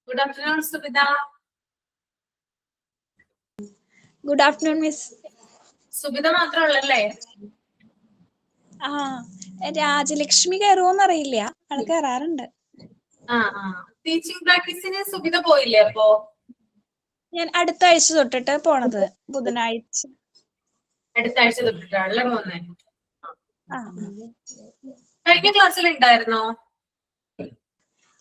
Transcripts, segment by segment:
Good afternoon, Subhida. Good afternoon, Miss. Subitha മാത്രമല്ലേ? രാജലക്ഷ്മി കയറുമോന്ന് അറിയില്ല, ആള് കയറാറുണ്ട്. ടീച്ചിങ് പ്രാക്ടീസിന് സുബിത പോയില്ലേ? അപ്പോ ഞാൻ അടുത്ത ആഴ്ച തൊട്ടിട്ട് പോണത്, ബുധനാഴ്ച. അടുത്ത ആഴ്ച തൊട്ടിട്ടാണല്ലേ പോന്നെ? കഴിഞ്ഞ ക്ലാസ്സിൽ ഉണ്ടായിരുന്നോ?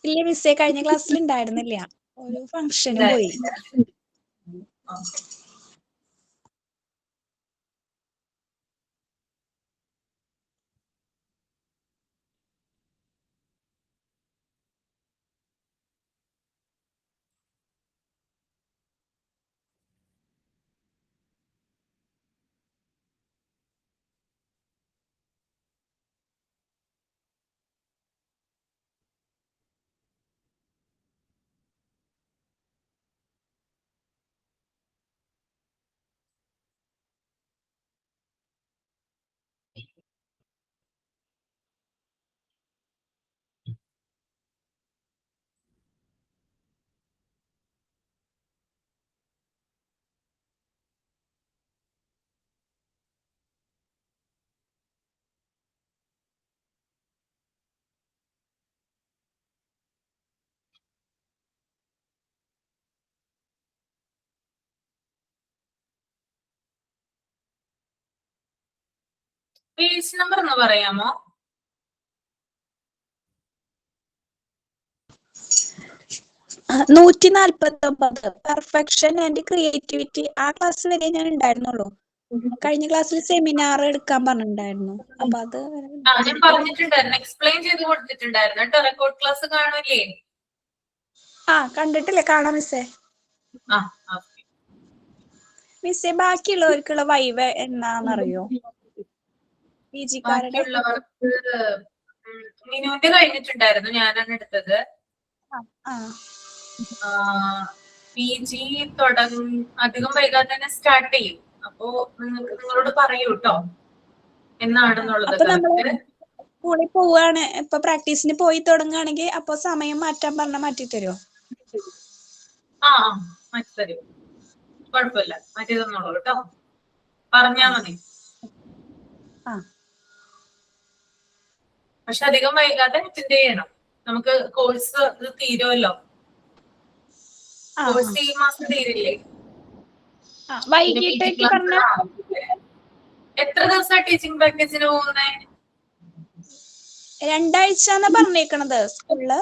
ഇല്ല മിസ്സേ, കഴിഞ്ഞ ക്ലാസ്സിൽ ഉണ്ടായിരുന്നില്ല, ഒരു ഫംഗ്ഷന് പോയി. പേജ് നമ്പർ ഒന്ന് പറയാമോ? 149 പെർഫെക്ഷൻ ആൻഡ് ക്രിയേറ്റിവിറ്റി. ആ ക്ലാസ് വരെ ഞാൻ ഉണ്ടായിരുന്നുള്ളൂ. കഴിഞ്ഞ ക്ലാസ്സിൽ സെമിനാർ എടുക്കാൻ പറഞ്ഞിട്ടുണ്ടായിരുന്നു, അപ്പൊ അത് ഞാൻ പറഞ്ഞിട്ടുണ്ടായിരുന്നു, എക്സ്പ്ലെയിൻ ചെയ്ത് കൊടുത്തിട്ടുണ്ടായിരുന്നു കേട്ടോ. റെക്കോർഡ് ക്ലാസ് കാണൂലേ? കണ്ടിട്ടില്ലേ? കാണാം മിസ്സേ. മിസ്സേ, ബാക്കിയുള്ളവർക്കുള്ള വൈവ എന്നാന്നറിയോ? ബാക്കിയുള്ളവർക്ക് മിനുവിന്റെ കഴിഞ്ഞിട്ടുണ്ടായിരുന്നു, ഞാനാണ് എടുത്തത്. PG അധികം വൈകാതെ തന്നെ സ്റ്റാർട്ട് ചെയ്യും. അപ്പോ നിങ്ങളോട് പറയൂ കേട്ടോ എന്നാണെന്നുള്ളത്. സ്കൂളിൽ പോവാണ്, ഇപ്പൊ പ്രാക്ടീസിന് പോയി തുടങ്ങുകയാണെങ്കിൽ അപ്പൊ സമയം മാറ്റാൻ പറഞ്ഞാൽ മാറ്റി തരുമോ? മാറ്റി തരും, കുഴപ്പമില്ല, മാറ്റി തന്നോളൂ കേട്ടോ, പറഞ്ഞാ മതി. പക്ഷെ അധികം വൈകാതെ അറ്റൻഡ് ചെയ്യണം, നമുക്ക് കോഴ്സ് തീരുമല്ലോ. കോഴ്സ് ഈ മാസം തീരില്ലേ? എത്ര ദിവസമാണ് ടീച്ചിങ് പ്രാക്ടീസിന് പോകുന്നേ? 2 ആഴ്ച പറഞ്ഞേക്കണത് സ്കൂളില്.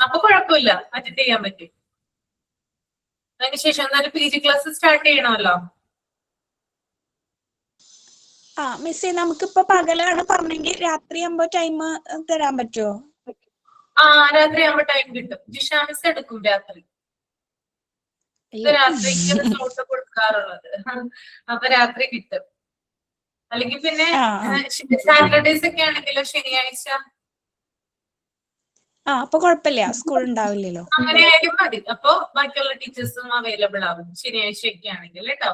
അപ്പൊ കുഴപ്പമില്ല, അറ്റൻഡ് ചെയ്യാൻ പറ്റും. അതിനുശേഷം എന്നാലും PG ക്ലാസ് സ്റ്റാർട്ട് ചെയ്യണമല്ലോ. മിസ്സേ, നമുക്കിപ്പോ പകലാണ് പറഞ്ഞെങ്കിൽ രാത്രിയാകുമ്പോ ടൈം തരാൻ പറ്റുമോ? രാത്രിയാകുമ്പോ ടൈം കിട്ടും. ജിഷ മിസ് എടുക്കും രാത്രി. രാത്രിക്ക് സ്ലോട്ട് കൊടുക്കാറുള്ളത്, അപ്പൊ രാത്രി കിട്ടും. അല്ലെങ്കിൽ പിന്നെ സാറ്റർഡേസ് ഒക്കെ ആണെങ്കിലോ ശനിയാഴ്ച. അപ്പൊ കുഴപ്പമില്ല, സ്കൂൾ ഉണ്ടാവില്ലല്ലോ. അങ്ങനെ ആയാലും മതി. അപ്പൊ ബാക്കിയുള്ള ടീച്ചേഴ്സും അവൈലബിൾ ആവും ശനിയാഴ്ച ഒക്കെ ആണെങ്കിൽ കേട്ടോ.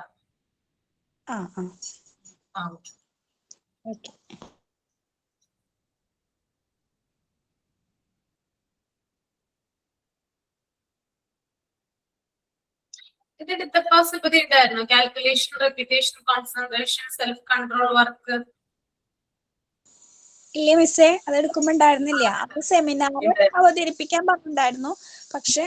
ഇതിന്റെ പോസിബിലിറ്റി ഉണ്ടായിരുന്നു, calculation, repetition, concentration, self control work. ഇല്ല മിസ്സേ, അതെടുക്കുമ്പോ ഉണ്ടായിരുന്നില്ല. അത് സെമിനാർ അവതരിപ്പിക്കാൻ പറഞ്ഞിട്ടുണ്ടായിരുന്നു, പക്ഷെ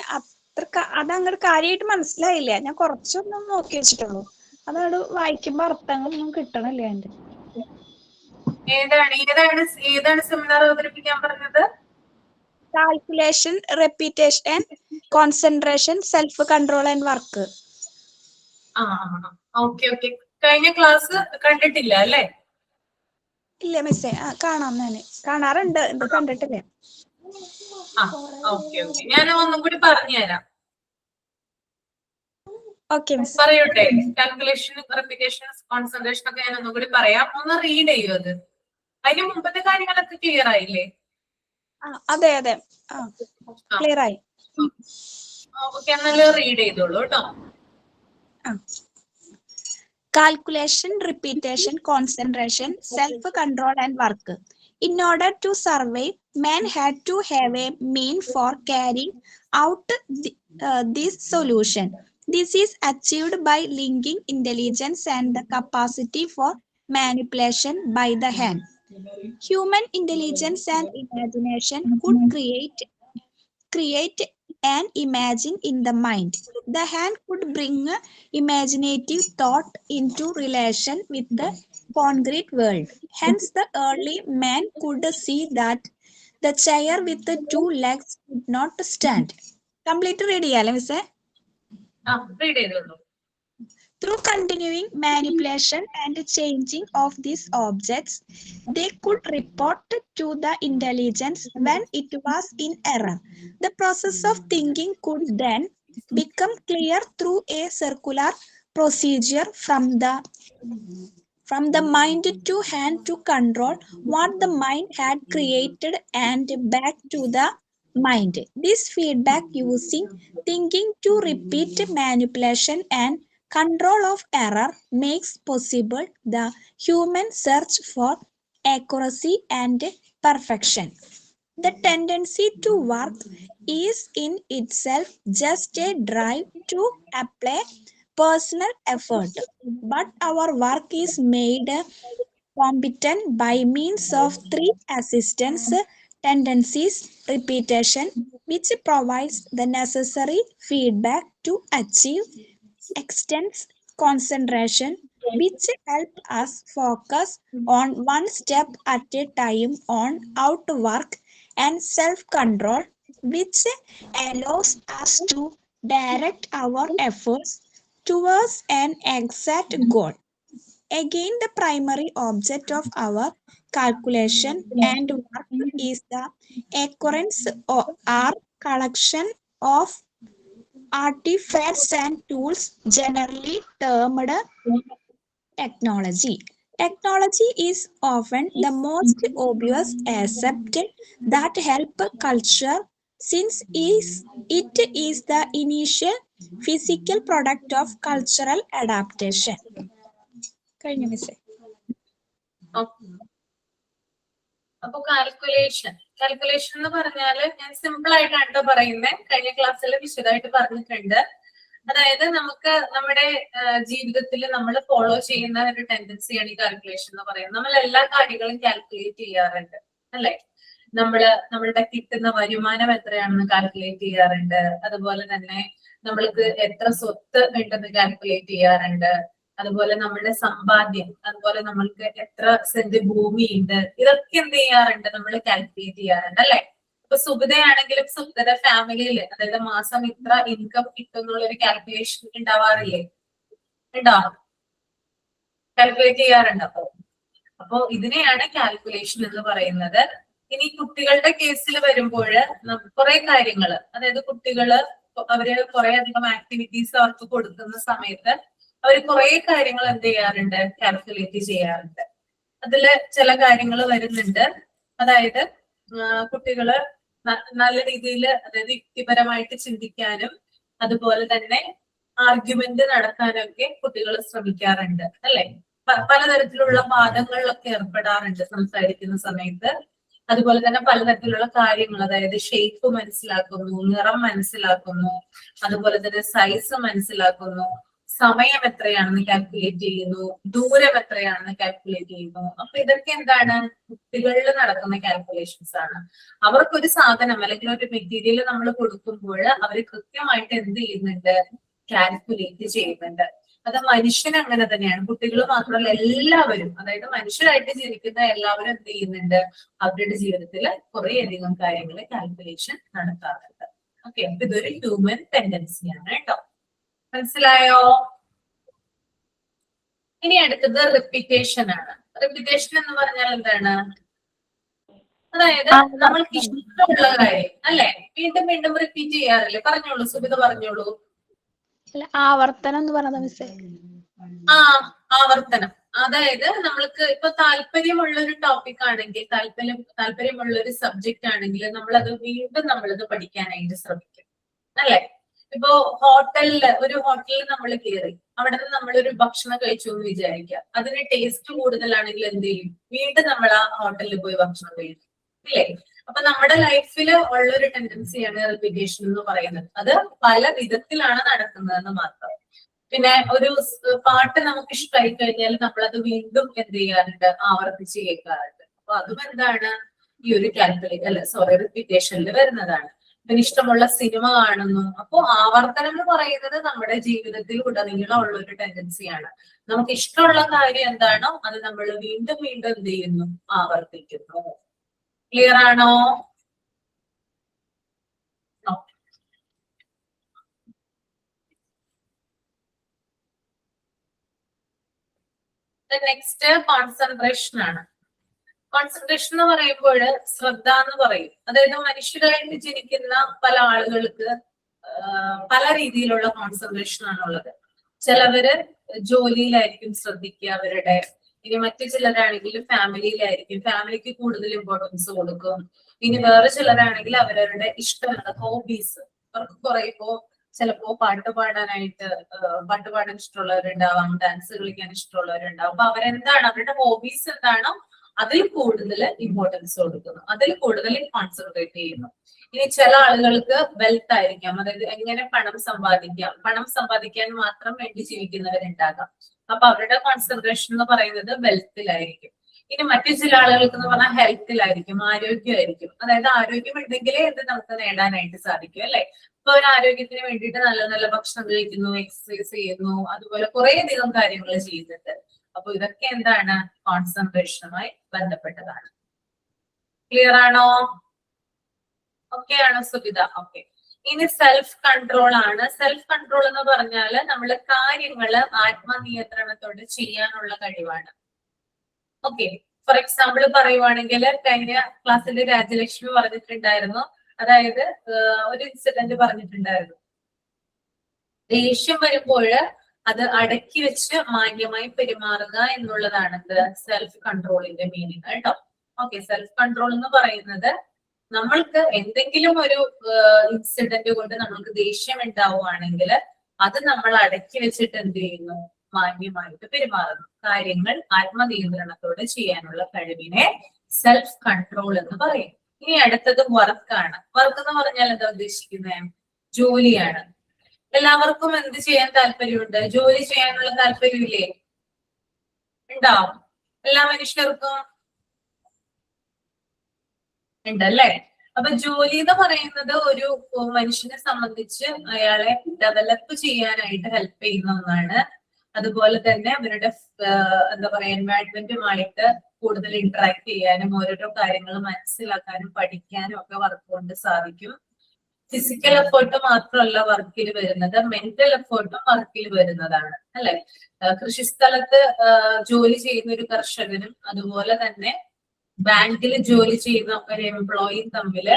അതങ്ങോട്ട് കാര്യമായിട്ട് മനസ്സിലായില്ല. ഞാൻ കുറച്ചൊന്നും നോക്കി വെച്ചിട്ടുള്ളൂ, അതോട് വായിക്കുമ്പോ അർത്ഥങ്ങളൊന്നും കിട്ടണില്ല. എന്റെ ഏതാണ് സെമിനാർ അവതരിപ്പിക്കാൻ പറഞ്ഞത്? Calculation, repetition, concentration, self control and work. Okay. കഴിഞ്ഞ ക്ലാസ് കണ്ടിട്ടില്ല അല്ലേ? ഇല്ല മിസ്സേ, കാണാം, ഞാന് കാണാറുണ്ട്, ഇത് കണ്ടിട്ടില്ല. ഞാൻ ഒന്നും കൂടി പറഞ്ഞുതരാം. പറയൂട്ടെ. കാൽക്കുലേഷൻ, റെപ്പിറ്റേഷൻ, കോൺസെൻട്രേഷൻ ഒക്കെ ഞാൻ ഒന്നും കൂടി പറയാം, ഒന്ന് റീഡ് ചെയ്യൂ. അത് അതിന് മുമ്പത്തെ കാര്യങ്ങളൊക്കെ ക്ലിയർ ആയില്ലേ? അതെ, ക്ലിയർ ആയി. ഓക്കെ, എന്നാലും റീഡ് ചെയ്തോളൂ കേട്ടോ. Calculation, repetition, concentration, self-control and work. In order to survive, man had to have a mean for carrying out this solution. This is achieved by linking intelligence and the capacity for manipulation by the hand. Human intelligence and imagination could create an imagine in the mind. The hand could bring imaginative thought into relation with the concrete world. Hence, the early man could see that the chair with the two legs could not stand. Complete read ചെയ്യാലേ മിസ്സേ? read ചെയ്തോളൂ. Through continuing manipulation and changing of these objects, they could report to the intelligence when it was in error. The process of thinking could then become clear through a circular procedure from the mind to hand to control what the mind had created and back to the mind. This feedback using thinking to repeat manipulation and control of error makes possible the human search for accuracy and perfection. The tendency to work is in itself just a drive to apply personal effort, but our work is made competent by means of three assistance tendencies: repetition, which provides the necessary feedback to achieve; extends concentration, which help us focus on one step at a time on outwork; and self-control, which allows us to direct our efforts towards an exact goal. Again, the primary object of our calculation and work is the occurrence or collection of artifacts and tools, generally termed technology. Technology is often the most obvious aspect that help culture, since it is the initial physical product of cultural adaptation. കഴിഞ്ഞു മിസ്സേ? അപ്പൊ calculation എന്ന് പറഞ്ഞാല് ഞാൻ simple ആയിട്ടാണ് പറയുന്നത്. കഴിഞ്ഞ ക്ലാസ്സിൽ വിശദമായിട്ട് പറഞ്ഞിട്ടുണ്ട്. അതായത് നമുക്ക് നമ്മുടെ ജീവിതത്തിൽ നമ്മൾ ഫോളോ ചെയ്യുന്ന ഒരു ടെൻഡൻസിയാണ് ഈ കാൽക്കുലേഷൻ എന്ന് പറയുന്നത്. നമ്മൾ എല്ലാ കാര്യങ്ങളും കാൽക്കുലേറ്റ് ചെയ്യാറുണ്ട് അല്ലെ? നമ്മളുടെ കിട്ടുന്ന വരുമാനം എത്രയാണെന്ന് കാൽക്കുലേറ്റ് ചെയ്യാറുണ്ട്. അതുപോലെ തന്നെ നമ്മൾക്ക് എത്ര സ്വത്ത് ഉണ്ടെന്ന് കാൽക്കുലേറ്റ് ചെയ്യാറുണ്ട്. അതുപോലെ നമ്മുടെ സമ്പാദ്യം, അതുപോലെ നമ്മൾക്ക് എത്ര സെന്റ് ഭൂമി ഉണ്ട്, ഇതൊക്കെ എന്ത് ചെയ്യാറുണ്ട്? നമ്മൾ കാൽക്കുലേറ്റ് ചെയ്യാറുണ്ട് അല്ലെ? ഇപ്പൊ സുബിതയാണെങ്കിലും സുബിതയുടെ ഫാമിലിയിൽ അതായത് മാസം ഇത്ര ഇൻകം കിട്ടും എന്നുള്ളൊരു കാൽക്കുലേഷൻ ഉണ്ടാവാറില്ലേ? ഉണ്ടാവും, കാൽക്കുലേറ്റ് ചെയ്യാറുണ്ട്. അപ്പോ ഇതിനെയാണ് കാൽക്കുലേഷൻ എന്ന് പറയുന്നത്. ഇനി കുട്ടികളുടെ കേസിൽ വരുമ്പോൾ കുറെ കാര്യങ്ങൾ, അതായത് കുട്ടികള് അവര് കുറെ അധികം ആക്ടിവിറ്റീസ് അവർക്ക് കൊടുക്കുന്ന സമയത്ത് അവർ കുറെ കാര്യങ്ങൾ എന്ത് ചെയ്യാറുണ്ട്? കാൽക്കുലേറ്റ് ചെയ്യാറുണ്ട്. അതില് ചില കാര്യങ്ങൾ വരുന്നുണ്ട്. അതായത് കുട്ടികള് നല്ല രീതിയിൽ, അതായത് യുക്തിപരമായിട്ട് ചിന്തിക്കാനും അതുപോലെ തന്നെ ആർഗ്യുമെന്റ് നടത്താനൊക്കെ കുട്ടികൾ ശ്രമിക്കാറുണ്ട് അല്ലെ? പലതരത്തിലുള്ള വാദങ്ങളിലൊക്കെ ഏർപ്പെടാറുണ്ട് സംസാരിക്കുന്ന സമയത്ത്. അതുപോലെ തന്നെ പലതരത്തിലുള്ള കാര്യങ്ങൾ, അതായത് ഷേപ്പ് മനസ്സിലാക്കുന്നു, നിറം മനസ്സിലാക്കുന്നു, അതുപോലെ തന്നെ സൈസ് മനസ്സിലാക്കുന്നു, സമയം എത്രയാണെന്ന് കാൽക്കുലേറ്റ് ചെയ്യുന്നു, ദൂരം എത്രയാണെന്ന് കാൽക്കുലേറ്റ് ചെയ്യുന്നു. അപ്പൊ ഇതൊക്കെ എന്താണ്? കുട്ടികളിൽ നടക്കുന്ന കാൽക്കുലേഷൻസ് ആണ്. അവർക്കൊരു സാധനം അല്ലെങ്കിൽ ഒരു മെറ്റീരിയൽ നമ്മൾ കൊടുക്കുമ്പോൾ അവർ കൃത്യമായിട്ട് എന്ത് ചെയ്യുന്നുണ്ട്? കാൽക്കുലേറ്റ് ചെയ്യുന്നുണ്ട്. അത് മനുഷ്യൻ അങ്ങനെ തന്നെയാണ്. കുട്ടികൾ മാത്രമല്ല, എല്ലാവരും, അതായത് മനുഷ്യരായിട്ട് ജീവിക്കുന്ന എല്ലാവരും എന്ത് ചെയ്യുന്നുണ്ട്? അവരുടെ ജീവിതത്തിൽ കുറേയധികം കാര്യങ്ങൾ കാൽക്കുലേഷൻ നടത്താറുണ്ട്. ഓക്കെ, അപ്പൊ ഇതൊരു ഹ്യൂമൻ ടെൻഡൻസിയാണ് കേട്ടോ. മനസ്സിലായോ? ഇനി അടുത്തത് റിപ്പീറ്റേഷൻ ആണ്. റിപ്പീറ്റേഷൻ എന്ന് പറഞ്ഞാൽ എന്താണ്? അതായത് നമ്മൾക്ക് ഇഷ്ടമുള്ള കാര്യം അല്ലെ വീണ്ടും വീണ്ടും റിപ്പീറ്റ് ചെയ്യാറില്ലേ? പറഞ്ഞോളൂ സുബിത, പറഞ്ഞോളൂ. ആവർത്തനം എന്ന് പറഞ്ഞത് മിസ്സേ. ആവർത്തനം. അതായത് നമ്മൾക്ക് ഇപ്പൊ താല്പര്യമുള്ള ഒരു ടോപ്പിക് ആണെങ്കിൽ, താല്പര്യമുള്ള ഒരു സബ്ജക്റ്റ് ആണെങ്കിൽ നമ്മളത് വീണ്ടും നമ്മളത് പഠിക്കാനായിട്ട് ശ്രമിക്കും അല്ലെ? ഇപ്പോ ഒരു ഹോട്ടലിൽ നമ്മൾ കയറി, അവിടെ നിന്ന് നമ്മളൊരു ഭക്ഷണം കഴിച്ചു എന്ന് വിചാരിക്കുക. അതിന് ടേസ്റ്റ് കൂടുതലാണെങ്കിൽ എന്ത് ചെയ്യും? വീണ്ടും നമ്മൾ ആ ഹോട്ടലിൽ പോയി ഭക്ഷണം കഴിക്കും ഇല്ലേ? അപ്പൊ നമ്മുടെ ലൈഫിൽ ഉള്ളൊരു ടെൻഡൻസിയാണ് റിപ്പീറ്റേഷൻ എന്ന് പറയുന്നത്. അത് പല വിധത്തിലാണ് നടക്കുന്നതെന്ന് മാത്രം. പിന്നെ ഒരു പാട്ട് നമുക്ക് ഇഷ്ടമായി കഴിഞ്ഞാൽ നമ്മളത് വീണ്ടും എന്ത് ചെയ്യാറുണ്ട്, ആവർത്തിച്ച് കേൾക്കാറുണ്ട്. അപ്പൊ അതും എന്താണ്, ഈ ഒരു റിപ്പീറ്റേഷനിൽ വരുന്നതാണ്. പിന്നെ ഇഷ്ടമുള്ള സിനിമ കാണുന്നു. അപ്പൊ ആവർത്തനം എന്ന് പറയുന്നത് നമ്മുടെ ജീവിതത്തിൽ ഉടനീളം ഉള്ള ഒരു ടെൻഡൻസിയാണ്. നമുക്ക് ഇഷ്ടമുള്ള കാര്യം എന്താണോ അത് നമ്മൾ വീണ്ടും വീണ്ടും എന്ത് ചെയ്യുന്നു, ആവർത്തിക്കുന്നു. ക്ലിയർ ആണോ? നെക്സ്റ്റ് കോൺസെൻട്രേഷൻ ആണ്. കോൺസെൻട്രേഷൻ എന്ന് പറയുമ്പോൾ ശ്രദ്ധ എന്ന് പറയും. അതായത് മനുഷ്യരായിട്ട് ജനിക്കുന്ന പല ആളുകൾക്ക് പല രീതിയിലുള്ള കോൺസെൻട്രേഷൻ ആണുള്ളത്. ചിലവര് ജോലിയിലായിരിക്കും ശ്രദ്ധിക്കുക അവരുടെ. ഇനി മറ്റു ചിലരാണെങ്കിൽ ഫാമിലിയിലായിരിക്കും, ഫാമിലിക്ക് കൂടുതൽ ഇമ്പോർട്ടൻസ് കൊടുക്കും. ഇനി വേറെ ചിലരാണെങ്കിൽ അവരവരുടെ ഇഷ്ടമുള്ള ഹോബീസ്, അവർക്ക് കുറെ ചിലപ്പോ പാട്ട് പാടാൻ ഇഷ്ടമുള്ളവരുണ്ടാവാം, ഡാൻസ് കളിക്കാൻ ഇഷ്ടമുള്ളവരുണ്ടാവും. അപ്പൊ അവരെന്താണ്, അവരുടെ ഹോബീസ് എന്താണോ അതിൽ കൂടുതൽ ഇമ്പോർട്ടൻസ് കൊടുക്കുന്നു, അതിൽ കൂടുതൽ കോൺസെൻട്രേറ്റ് ചെയ്യുന്നു. ഇനി ചില ആളുകൾക്ക് വെൽത്ത് ആയിരിക്കാം, അതായത് എങ്ങനെ പണം സമ്പാദിക്കാൻ മാത്രം വേണ്ടി ജീവിക്കുന്നവരുണ്ടാകാം. അപ്പൊ അവരുടെ കോൺസെൻട്രേഷൻ എന്ന് പറയുന്നത് വെൽത്തിലായിരിക്കും. ഇനി മറ്റു ചില ആളുകൾക്ക് എന്ന് പറഞ്ഞാൽ ഹെൽത്തിലായിരിക്കും, ആരോഗ്യമായിരിക്കും. അതായത് ആരോഗ്യം ഉണ്ടെങ്കിലേ ഇത് നമുക്ക് നേടാനായിട്ട് സാധിക്കും, അല്ലെ? ഇപ്പൊ ഒരു ആരോഗ്യത്തിന് വേണ്ടിയിട്ട് നല്ല നല്ല ഭക്ഷണം കഴിക്കുന്നു, എക്സസൈസ് ചെയ്യുന്നു, അതുപോലെ കുറെ അധികം കാര്യങ്ങൾ ചെയ്യുന്നുണ്ട്. അപ്പൊ ഇതൊക്കെ എന്താണ്, കോൺസെൻട്രേഷനുമായി ബന്ധപ്പെട്ടതാണ്. ക്ലിയർ ആണോ? ഓക്കെ ആണോ സുബിത? ഓക്കെ. ഇനി സെൽഫ് കൺട്രോൾ ആണ്. സെൽഫ് കൺട്രോൾ എന്ന് പറഞ്ഞാൽ നമ്മൾ കാര്യങ്ങള് ആത്മനിയന്ത്രണത്തോടെ ചെയ്യാനുള്ള കഴിവാണ്. ഓക്കെ. ഫോർ എക്സാമ്പിൾ പറയുവാണെങ്കിൽ കഴിഞ്ഞ ക്ലാസ്സിൽ രാജലക്ഷ്മി പറഞ്ഞിട്ടുണ്ടായിരുന്നു, അതായത് ഒരു ഇൻസിഡന്റ് പറഞ്ഞിട്ടുണ്ടായിരുന്നു. ദേഷ്യം വരുമ്പോൾ അത് അടക്കി വെച്ച് മാന്യമായി പെരുമാറുക എന്നുള്ളതാണ് സെൽഫ് കൺട്രോളിന്റെ മീനിങ് കേട്ടോ. ഓക്കെ. സെൽഫ് കൺട്രോൾ എന്ന് പറയുന്നത് നമ്മൾക്ക് എന്തെങ്കിലും ഒരു ഇൻസിഡന്റ് കൊണ്ട് നമ്മൾക്ക് ദേഷ്യം ഉണ്ടാവുകയാണെങ്കിൽ അത് നമ്മൾ അടക്കി വെച്ചിട്ട് എന്ത് ചെയ്യുന്നു, മാന്യമായിട്ട് പെരുമാറുന്നു. കാര്യങ്ങൾ ആത്മനിയന്ത്രണത്തോടെ ചെയ്യാനുള്ള കഴിവിനെ സെൽഫ് കൺട്രോൾ എന്ന് പറയും. ഇനി അടുത്തത് വർക്കാണ്. വർക്ക് എന്ന് പറഞ്ഞാൽ എന്താ ഉദ്ദേശിക്കുന്നത്? ജോലിയാണ്. എല്ലാവർക്കും എന്ത് ചെയ്യാൻ താല്പര്യമുണ്ട്? ജോലി ചെയ്യാനുള്ള താല്പര്യമില്ലേ? ഉണ്ടാവും. എല്ലാ മനുഷ്യർക്കും ഉണ്ടല്ലേ? അപ്പൊ ജോലി എന്ന് പറയുന്നത് ഒരു മനുഷ്യനെ സംബന്ധിച്ച് അയാളെ ഡെവലപ്പ് ചെയ്യാനായിട്ട് ഹെൽപ്പ് ചെയ്യുന്ന ഒന്നാണ്. അതുപോലെ തന്നെ അവരുടെ എന്താ പറയാ എൻവയൺമെന്റുമായിട്ട് കൂടുതൽ ഇന്ററാക്ട് ചെയ്യാനും ഓരോരോ കാര്യങ്ങൾ മനസ്സിലാക്കാനും പഠിക്കാനും ഒക്കെ വർക്ക് കൊണ്ട് സാധിക്കും. ഫിസിക്കൽ എഫേർട്ട് മാത്രമല്ല വർക്കിൽ വരുന്നത്, മെന്റൽ എഫേർട്ടും വർക്കിൽ വരുന്നതാണ്, അല്ലെ? കൃഷിസ്ഥലത്ത് ജോലി ചെയ്യുന്ന ഒരു കർഷകനും അതുപോലെ തന്നെ ബാങ്കിൽ ജോലി ചെയ്യുന്ന ഒരു എംപ്ലോയിയും തമ്മില്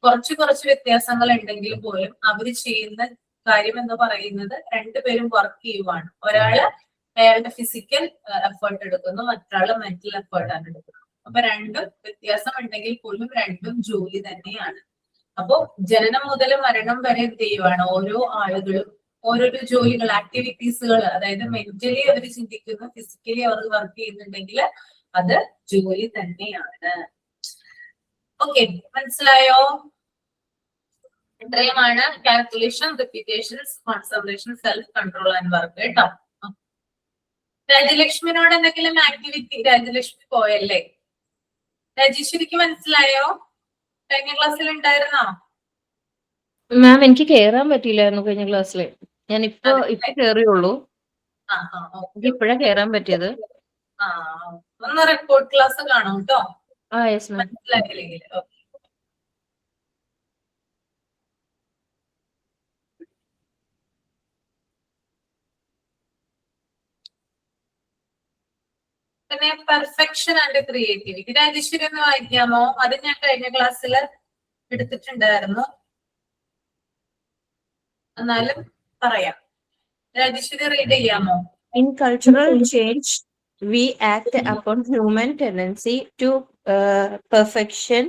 കുറച്ച് വ്യത്യാസങ്ങൾ ഉണ്ടെങ്കിൽ പോലും അവർ ചെയ്യുന്ന കാര്യം എന്ന് പറയുന്നത് രണ്ടുപേരും വർക്ക് ചെയ്യുവാണ്. ഒരാള് അയാളുടെ ഫിസിക്കൽ എഫേർട്ട് എടുക്കുന്നു, മറ്റൊരാള് മെന്റൽ എഫേർട്ടാണ് എടുക്കുന്നത്. അപ്പൊ രണ്ടും വ്യത്യാസം ഉണ്ടെങ്കിൽ പോലും രണ്ടും ജോലി തന്നെയാണ്. അപ്പോ ജനനം മുതൽ മരണം വരെ എന്ത് ചെയ്യുവാണ്, ഓരോ ആളുകളും ഓരോരോ ജോലികൾ, ആക്ടിവിറ്റീസുകൾ, അതായത് മെന്റലി അവർ ചിന്തിക്കുന്നു, ഫിസിക്കലി അവർ വർക്ക് ചെയ്യുന്നുണ്ടെങ്കിൽ അത് ജോലി തന്നെയാണ്. ഓക്കെ, മനസ്സിലായോ? ഇത്രയുമാണ് calculation, repetitions, concentration, self control and work കേട്ടോ. രാജലക്ഷ്മിനോട് എന്തെങ്കിലും ആക്ടിവിറ്റി, രാജലക്ഷ്മി പോയല്ലേ? രാജേശ്വരിക്ക് മനസ്സിലായോ? കഴിഞ്ഞ ക്ലാസ്സിൽ ഉണ്ടായിരുന്നോ? മാം എനിക്ക് കേറാൻ പറ്റിയില്ലായിരുന്നു കഴിഞ്ഞ ക്ലാസ്സില്. ഞാൻ ഇപ്പൊ കേറിയുള്ളൂ. എനിക്ക് ഇപ്പഴാ കേറാൻ പറ്റിയത്. ഒന്ന് റെക്കോർഡ് ക്ലാസ് കാണും കേട്ടോ. Yes ma'am. മനസ്സിലായില്ലെങ്കിൽ പിന്നെ പെർഫെക്ഷൻ ആൻഡ് ക്രിയേറ്റിവിറ്റി. രാജേശ്വരി ഒന്ന് വായിക്കാമോ? അത് ഞാൻ കഴിഞ്ഞ ക്ലാസ്സിൽ എടുത്തിട്ടുണ്ടായിരുന്നു, എന്നാലും പറയാം. രാജേശ്വരി റീഡ് ചെയ്യാമോ? In cultural change, we act upon human tendency to perfection,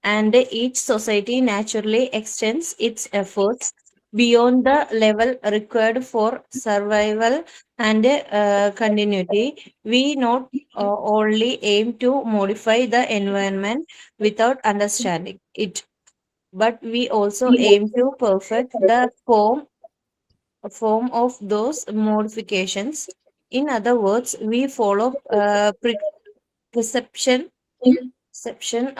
and each society naturally extends its efforts beyond the level required for survival and continuity. We not only aim to modify the environment without understanding it, but we also aim to perfect the form of those modifications. In other words, we follow perception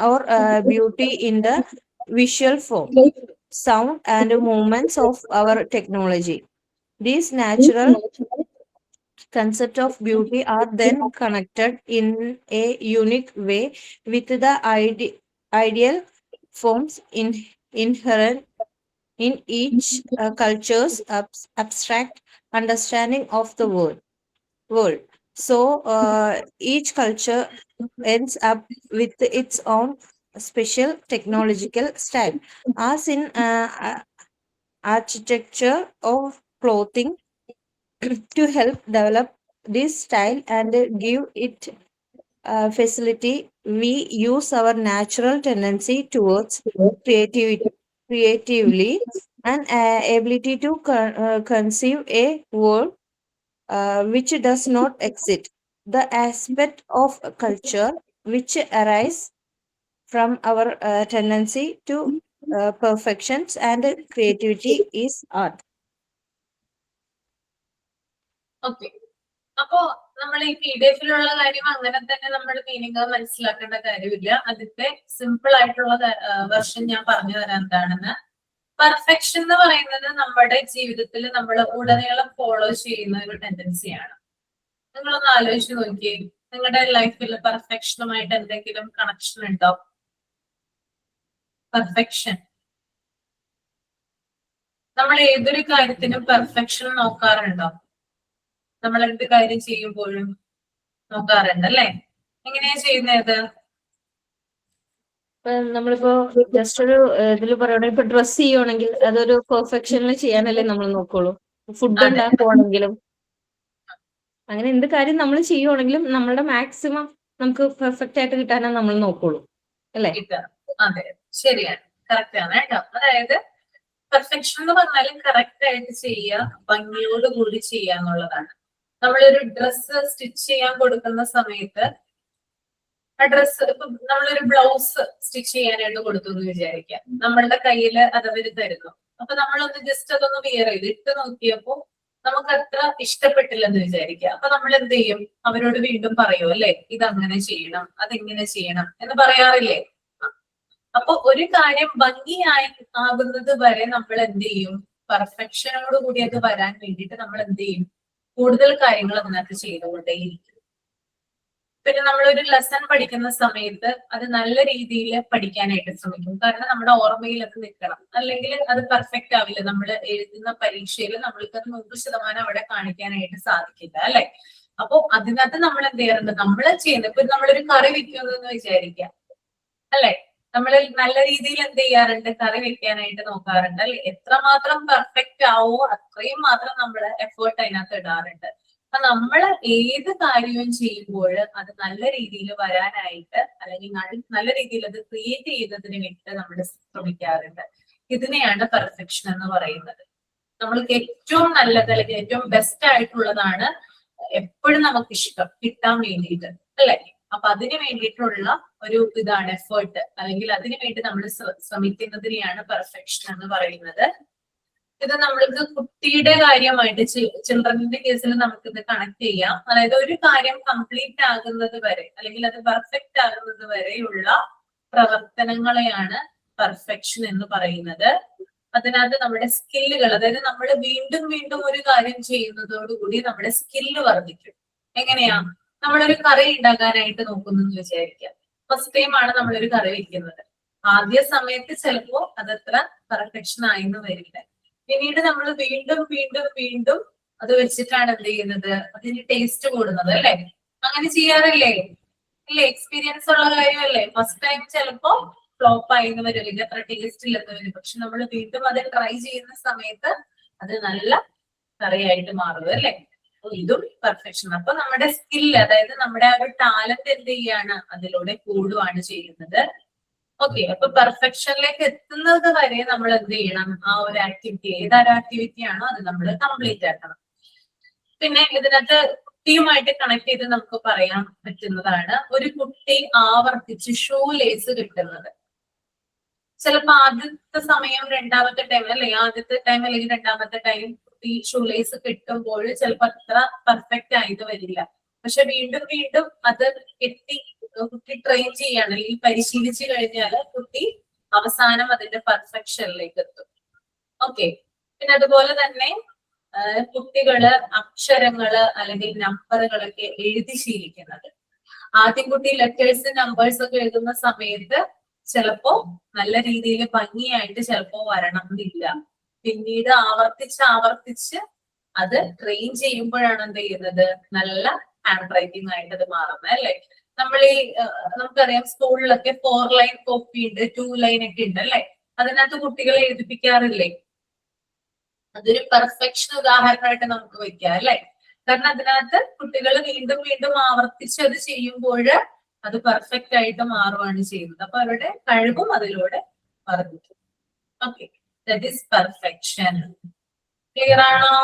or beauty in the visual form, sound, and movements of our technology. These natural concepts of beauty are then connected in a unique way with the ideal forms inherent in each culture's abstract understanding of the world. So each culture ends up with its own special technological style, as in architecture of clothing, to help develop this style and give it facility. We use our natural tendency towards creatively and ability to conceive a world which does not exist. The aspect of culture which arise from our tendency to perfections and creativity is art. Okay. അപ്പോ നമ്മൾ ഈ PDF-ലുള്ള കാര്യം അങ്ങനെ തന്നെ നമ്മൾ meaning മനസ്സിലാക്കേണ്ട കാര്യമില്ല. അതിന്റെ സിമ്പിൾ ആയിട്ടുള്ള വെർഷൻ ഞാൻ പറഞ്ഞു തരാൻ എന്താണെന്ന്. പെർഫെക്ഷൻ എന്ന് പറയുന്നത് നമ്മുടെ ജീവിതത്തിൽ നമ്മൾ ഉടനീളം ഫോളോ ചെയ്യുന്ന ഒരു ടെൻഡൻസിയാണ്. നിങ്ങളൊന്ന് ആലോചിച്ച് നോക്കിയേ, നിങ്ങളുടെ ലൈഫിൽ പെർഫെക്ഷനുമായിട്ട് എന്തെങ്കിലും കണക്ഷൻ ഉണ്ടോ? പെർഫെക്ഷൻ, നമ്മൾ ഏതൊരു കാര്യത്തിനും പെർഫെക്ഷൻ നോക്കാറുണ്ടോ? നമ്മൾ എന്ത് കാര്യം ചെയ്യുമ്പോഴും നോക്കാറുണ്ട് അല്ലെ? എങ്ങനെയാ ചെയ്യുന്നത്? നമ്മളിപ്പോ ജസ്റ്റ് ഒരു ഇതിൽ പറയുകയാണെങ്കിൽ ഇപ്പൊ ഡ്രസ് ചെയ്യുവാണെങ്കിൽ അതൊരു പെർഫെക്ഷനിൽ ചെയ്യാനല്ലേ നമ്മൾ നോക്കുള്ളൂ. ഫുഡ് ഉണ്ടാക്കുവാണെങ്കിലും അങ്ങനെ എന്ത് കാര്യം നമ്മൾ ചെയ്യുവാണെങ്കിലും നമ്മളുടെ മാക്സിമം നമുക്ക് പെർഫെക്റ്റ് ആയിട്ട് കിട്ടാനാണ് നമ്മൾ നോക്കുള്ളൂ അല്ലെ? അതെ, ശരിയാണ്, കറക്റ്റ് ആണ് കേട്ടോ. അതായത് പെർഫെക്ഷൻ എന്ന് പറഞ്ഞാലും കറക്റ്റ് ആയിട്ട് ചെയ്യുക, ഭംഗിയോട് കൂടി ചെയ്യുക എന്നുള്ളതാണ്. നമ്മളൊരു ഡ്രസ്സ് സ്റ്റിച്ച് ചെയ്യാൻ കൊടുക്കുന്ന സമയത്ത് ആ ഡ്രസ്സ് ഇപ്പൊ നമ്മളൊരു ബ്ലൗസ് സ്റ്റിച്ച് ചെയ്യാനായിട്ട് കൊടുത്തു എന്ന് വിചാരിക്കാം. നമ്മളുടെ കയ്യില് അത് അവര് തരുന്നു. അപ്പൊ നമ്മളൊന്ന് ജസ്റ്റ് അതൊന്ന് വിയർ ചെയ്ത് ഇട്ട് നോക്കിയപ്പോ നമുക്ക് അത്ര ഇഷ്ടപ്പെട്ടില്ലെന്ന് വിചാരിക്കുക. അപ്പൊ നമ്മൾ എന്ത് ചെയ്യും? അവരോട് വീണ്ടും പറയും അല്ലെ, ഇതങ്ങനെ ചെയ്യണം, അതെങ്ങനെ ചെയ്യണം എന്ന് പറയാറില്ലേ? അപ്പൊ ഒരു കാര്യം ഭംഗിയായി ആകുന്നത് വരെ നമ്മൾ എന്ത് ചെയ്യും? പെർഫെക്ഷനോട് കൂടി അത് വരാൻ വേണ്ടിയിട്ട് നമ്മൾ എന്ത് ചെയ്യും? കൂടുതൽ കാര്യങ്ങൾ അതിനകത്ത് ചെയ്തുകൊണ്ടേയിരിക്കും. പിന്നെ നമ്മളൊരു ലെസൺ പഠിക്കുന്ന സമയത്ത് അത് നല്ല രീതിയിൽ പഠിക്കാനായിട്ട് ശ്രമിക്കും. കാരണം നമ്മുടെ ഓർമ്മയിൽ അത് നിൽക്കണം, അല്ലെങ്കിൽ അത് പെർഫെക്റ്റ് ആവില്ല. നമ്മൾ എഴുതുന്ന പരീക്ഷയിൽ നമ്മൾക്ക് അത് 100% അവിടെ കാണിക്കാനായിട്ട് സാധിക്കില്ല അല്ലെ? അപ്പൊ അതിനകത്ത് നമ്മൾ എന്ത് ചെയ്യാറുണ്ട്? നമ്മൾ ചെയ്യുന്നത്, ഇപ്പൊ നമ്മളൊരു കറി വെക്കുന്നതെന്ന് വിചാരിക്കാം അല്ലെ, നമ്മൾ നല്ല രീതിയിൽ എന്ത് ചെയ്യാറുണ്ട്? കറി വെക്കാനായിട്ട് നോക്കാറുണ്ട് അല്ലെ? എത്രമാത്രം പെർഫെക്റ്റ് ആവോ അത്രയും മാത്രം നമ്മൾ എഫേർട്ട് അതിനകത്ത് ഇടാറുണ്ട്. അപ്പൊ നമ്മൾ ഏത് കാര്യവും ചെയ്യുമ്പോൾ അത് നല്ല രീതിയിൽ വരാനായിട്ട്, അല്ലെങ്കിൽ നല്ല രീതിയിൽ അത് ക്രിയേറ്റ് ചെയ്തതിന് വേണ്ടിയിട്ട് നമ്മൾ ശ്രമിക്കാറുണ്ട്. ഇതിനെയാണ് പെർഫെക്ഷൻ എന്ന് പറയുന്നത്. നമ്മൾക്ക് ഏറ്റവും നല്ലത് അല്ലെങ്കിൽ ഏറ്റവും ബെസ്റ്റ് ആയിട്ടുള്ളതാണ് എപ്പോഴും നമുക്ക് ഇഷ്ടം കിട്ടാൻ വേണ്ടിയിട്ട് അല്ലെ? അപ്പൊ അതിന് വേണ്ടിയിട്ടുള്ള ഒരു ഇതാണ് എഫേർട്ട്, അല്ലെങ്കിൽ അതിനു വേണ്ടി നമ്മൾ ശ്രമിക്കുന്നതിനെയാണ് പെർഫെക്ഷൻ എന്ന് പറയുന്നത്. ഇത് നമ്മൾക്ക് കുട്ടിയുടെ കാര്യമായിട്ട് ചിൽഡ്രന്റെ കേസിൽ നമുക്കിത് കണക്ട് ചെയ്യാം. അതായത് ഒരു കാര്യം കംപ്ലീറ്റ് ആകുന്നത് വരെ, അല്ലെങ്കിൽ അത് പെർഫെക്റ്റ് ആകുന്നത് വരെയുള്ള പ്രവർത്തനങ്ങളെയാണ് പെർഫെക്ഷൻ എന്ന് പറയുന്നത്. അതിനകത്ത് നമ്മുടെ സ്കില്ലുകൾ, അതായത് നമ്മൾ വീണ്ടും വീണ്ടും ഒരു കാര്യം ചെയ്യുന്നതോടുകൂടി നമ്മുടെ സ്കില്ല് വർദ്ധിക്കും. എങ്ങനെയാ? നമ്മളൊരു കറി ഉണ്ടാക്കാനായിട്ട് നോക്കുന്നു എന്ന് വിചാരിക്കാം. ഫസ്റ്റ് ടൈം ആണ് നമ്മളൊരു കറി വെക്കുന്നത്. ആദ്യ സമയത്ത് ചിലപ്പോ അതത്ര പെർഫെക്ഷൻ ആയിന്ന് വരില്ല. പിന്നീട് നമ്മൾ വീണ്ടും വീണ്ടും വീണ്ടും അത് വെച്ചിട്ടാണ് എന്ത് ചെയ്യുന്നത്? അതിന് ടേസ്റ്റ് കൂടുന്നത് അല്ലെ? അങ്ങനെ ചെയ്യാറില്ലേ? ഇല്ലേ? എക്സ്പീരിയൻസ് ഉള്ള കാര്യമല്ലേ? ഫസ്റ്റ് ടൈം ചിലപ്പോ ഫ്ലോപ്പ് ആയിന്ന് വരും, അല്ലെങ്കിൽ അത്ര ടേസ്റ്റ് ഇല്ലെന്ന് വരും. പക്ഷെ നമ്മൾ വീണ്ടും അത് ട്രൈ ചെയ്യുന്ന സമയത്ത് അത് നല്ല കറിയായിട്ട് മാറും അല്ലെ? ഇതും പെർഫെക്ഷൻ. അപ്പൊ നമ്മുടെ സ്കില്ല്, അതായത് നമ്മുടെ ആ ഒരു ടാലന്റ് എന്ത് ചെയ്യാണ്? അതിലൂടെ കൂടുകയാണ് ചെയ്യുന്നത്. ഓക്കെ, അപ്പൊ പെർഫെക്ഷനിലേക്ക് എത്തുന്നത് വരെ നമ്മൾ എന്ത് ചെയ്യണം? ആ ഒരു ആക്ടിവിറ്റി, ഏതൊരു ആക്ടിവിറ്റി ആണോ അത് നമ്മൾ കംപ്ലീറ്റ് ആക്കണം. പിന്നെ ഇതിനകത്ത് കുട്ടിയുമായിട്ട് കണക്ട് ചെയ്ത് നമുക്ക് പറയാൻ പറ്റുന്നതാണ്, ഒരു കുട്ടി ആവർത്തിച്ച് ഷൂ ലേസ് കിട്ടുന്നത്. ചിലപ്പോ ആദ്യത്തെ സമയം, രണ്ടാമത്തെ ടൈം അല്ലെ, ആദ്യത്തെ ടൈം അല്ലെങ്കിൽ രണ്ടാമത്തെ ടൈം കുട്ടി ഷൂ ലേസ് കിട്ടുമ്പോൾ ചിലപ്പോ അത്ര പെർഫെക്റ്റ് ആയിട്ട് വരില്ല. പക്ഷെ വീണ്ടും വീണ്ടും അത് കെട്ടി കുട്ടി ട്രെയിൻ ചെയ്യാണ് അല്ലെങ്കിൽ പരിശീലിച്ചു കഴിഞ്ഞാൽ കുട്ടി അവസാനം അതിന്റെ പെർഫെക്ഷനിലേക്ക് എത്തും. ഓക്കെ, പിന്നെ അതുപോലെ തന്നെ കുട്ടികള് അക്ഷരങ്ങള് അല്ലെങ്കിൽ നമ്പറുകളൊക്കെ എഴുതി ശീലിക്കുന്നത്. ആദ്യം കുട്ടി ലെറ്റേഴ്സ് നമ്പേഴ്സ് ഒക്കെ എഴുതുന്ന സമയത്ത് ചിലപ്പോ നല്ല രീതിയിൽ ഭംഗിയായിട്ട് ചിലപ്പോ വരണം എന്നില്ല. പിന്നീട് ആവർത്തിച്ച് അത് ട്രെയിൻ ചെയ്യുമ്പോഴാണ് എന്ത് ചെയ്യുന്നത്? നല്ല ഹാൻഡ് റൈറ്റിംഗ് ആയിട്ട് അത് മാറുന്നത് അല്ലെ. നമ്മൾ ഈ നമുക്കറിയാം സ്കൂളിലൊക്കെ 4 ലൈൻ കോപ്പി ഉണ്ട്, 2 ലൈൻ ഒക്കെ ഉണ്ട് അല്ലെ. അതിനകത്ത് കുട്ടികളെ എഴുതിപ്പിക്കാറില്ലേ? അതൊരു പെർഫെക്ഷൻ ഉദാഹരണമായിട്ട് നമുക്ക് വെക്കാം അല്ലെ. കാരണം അതിനകത്ത് കുട്ടികൾ വീണ്ടും വീണ്ടും ആവർത്തിച്ച് അത് ചെയ്യുമ്പോൾ അത് പെർഫെക്റ്റ് ആയിട്ട് മാറുകയാണ് ചെയ്യുന്നത്. അപ്പൊ അവരുടെ കഴിവും അതിലൂടെ വർദ്ധിക്കും. Okay, that is perfection. Clear ആണോ?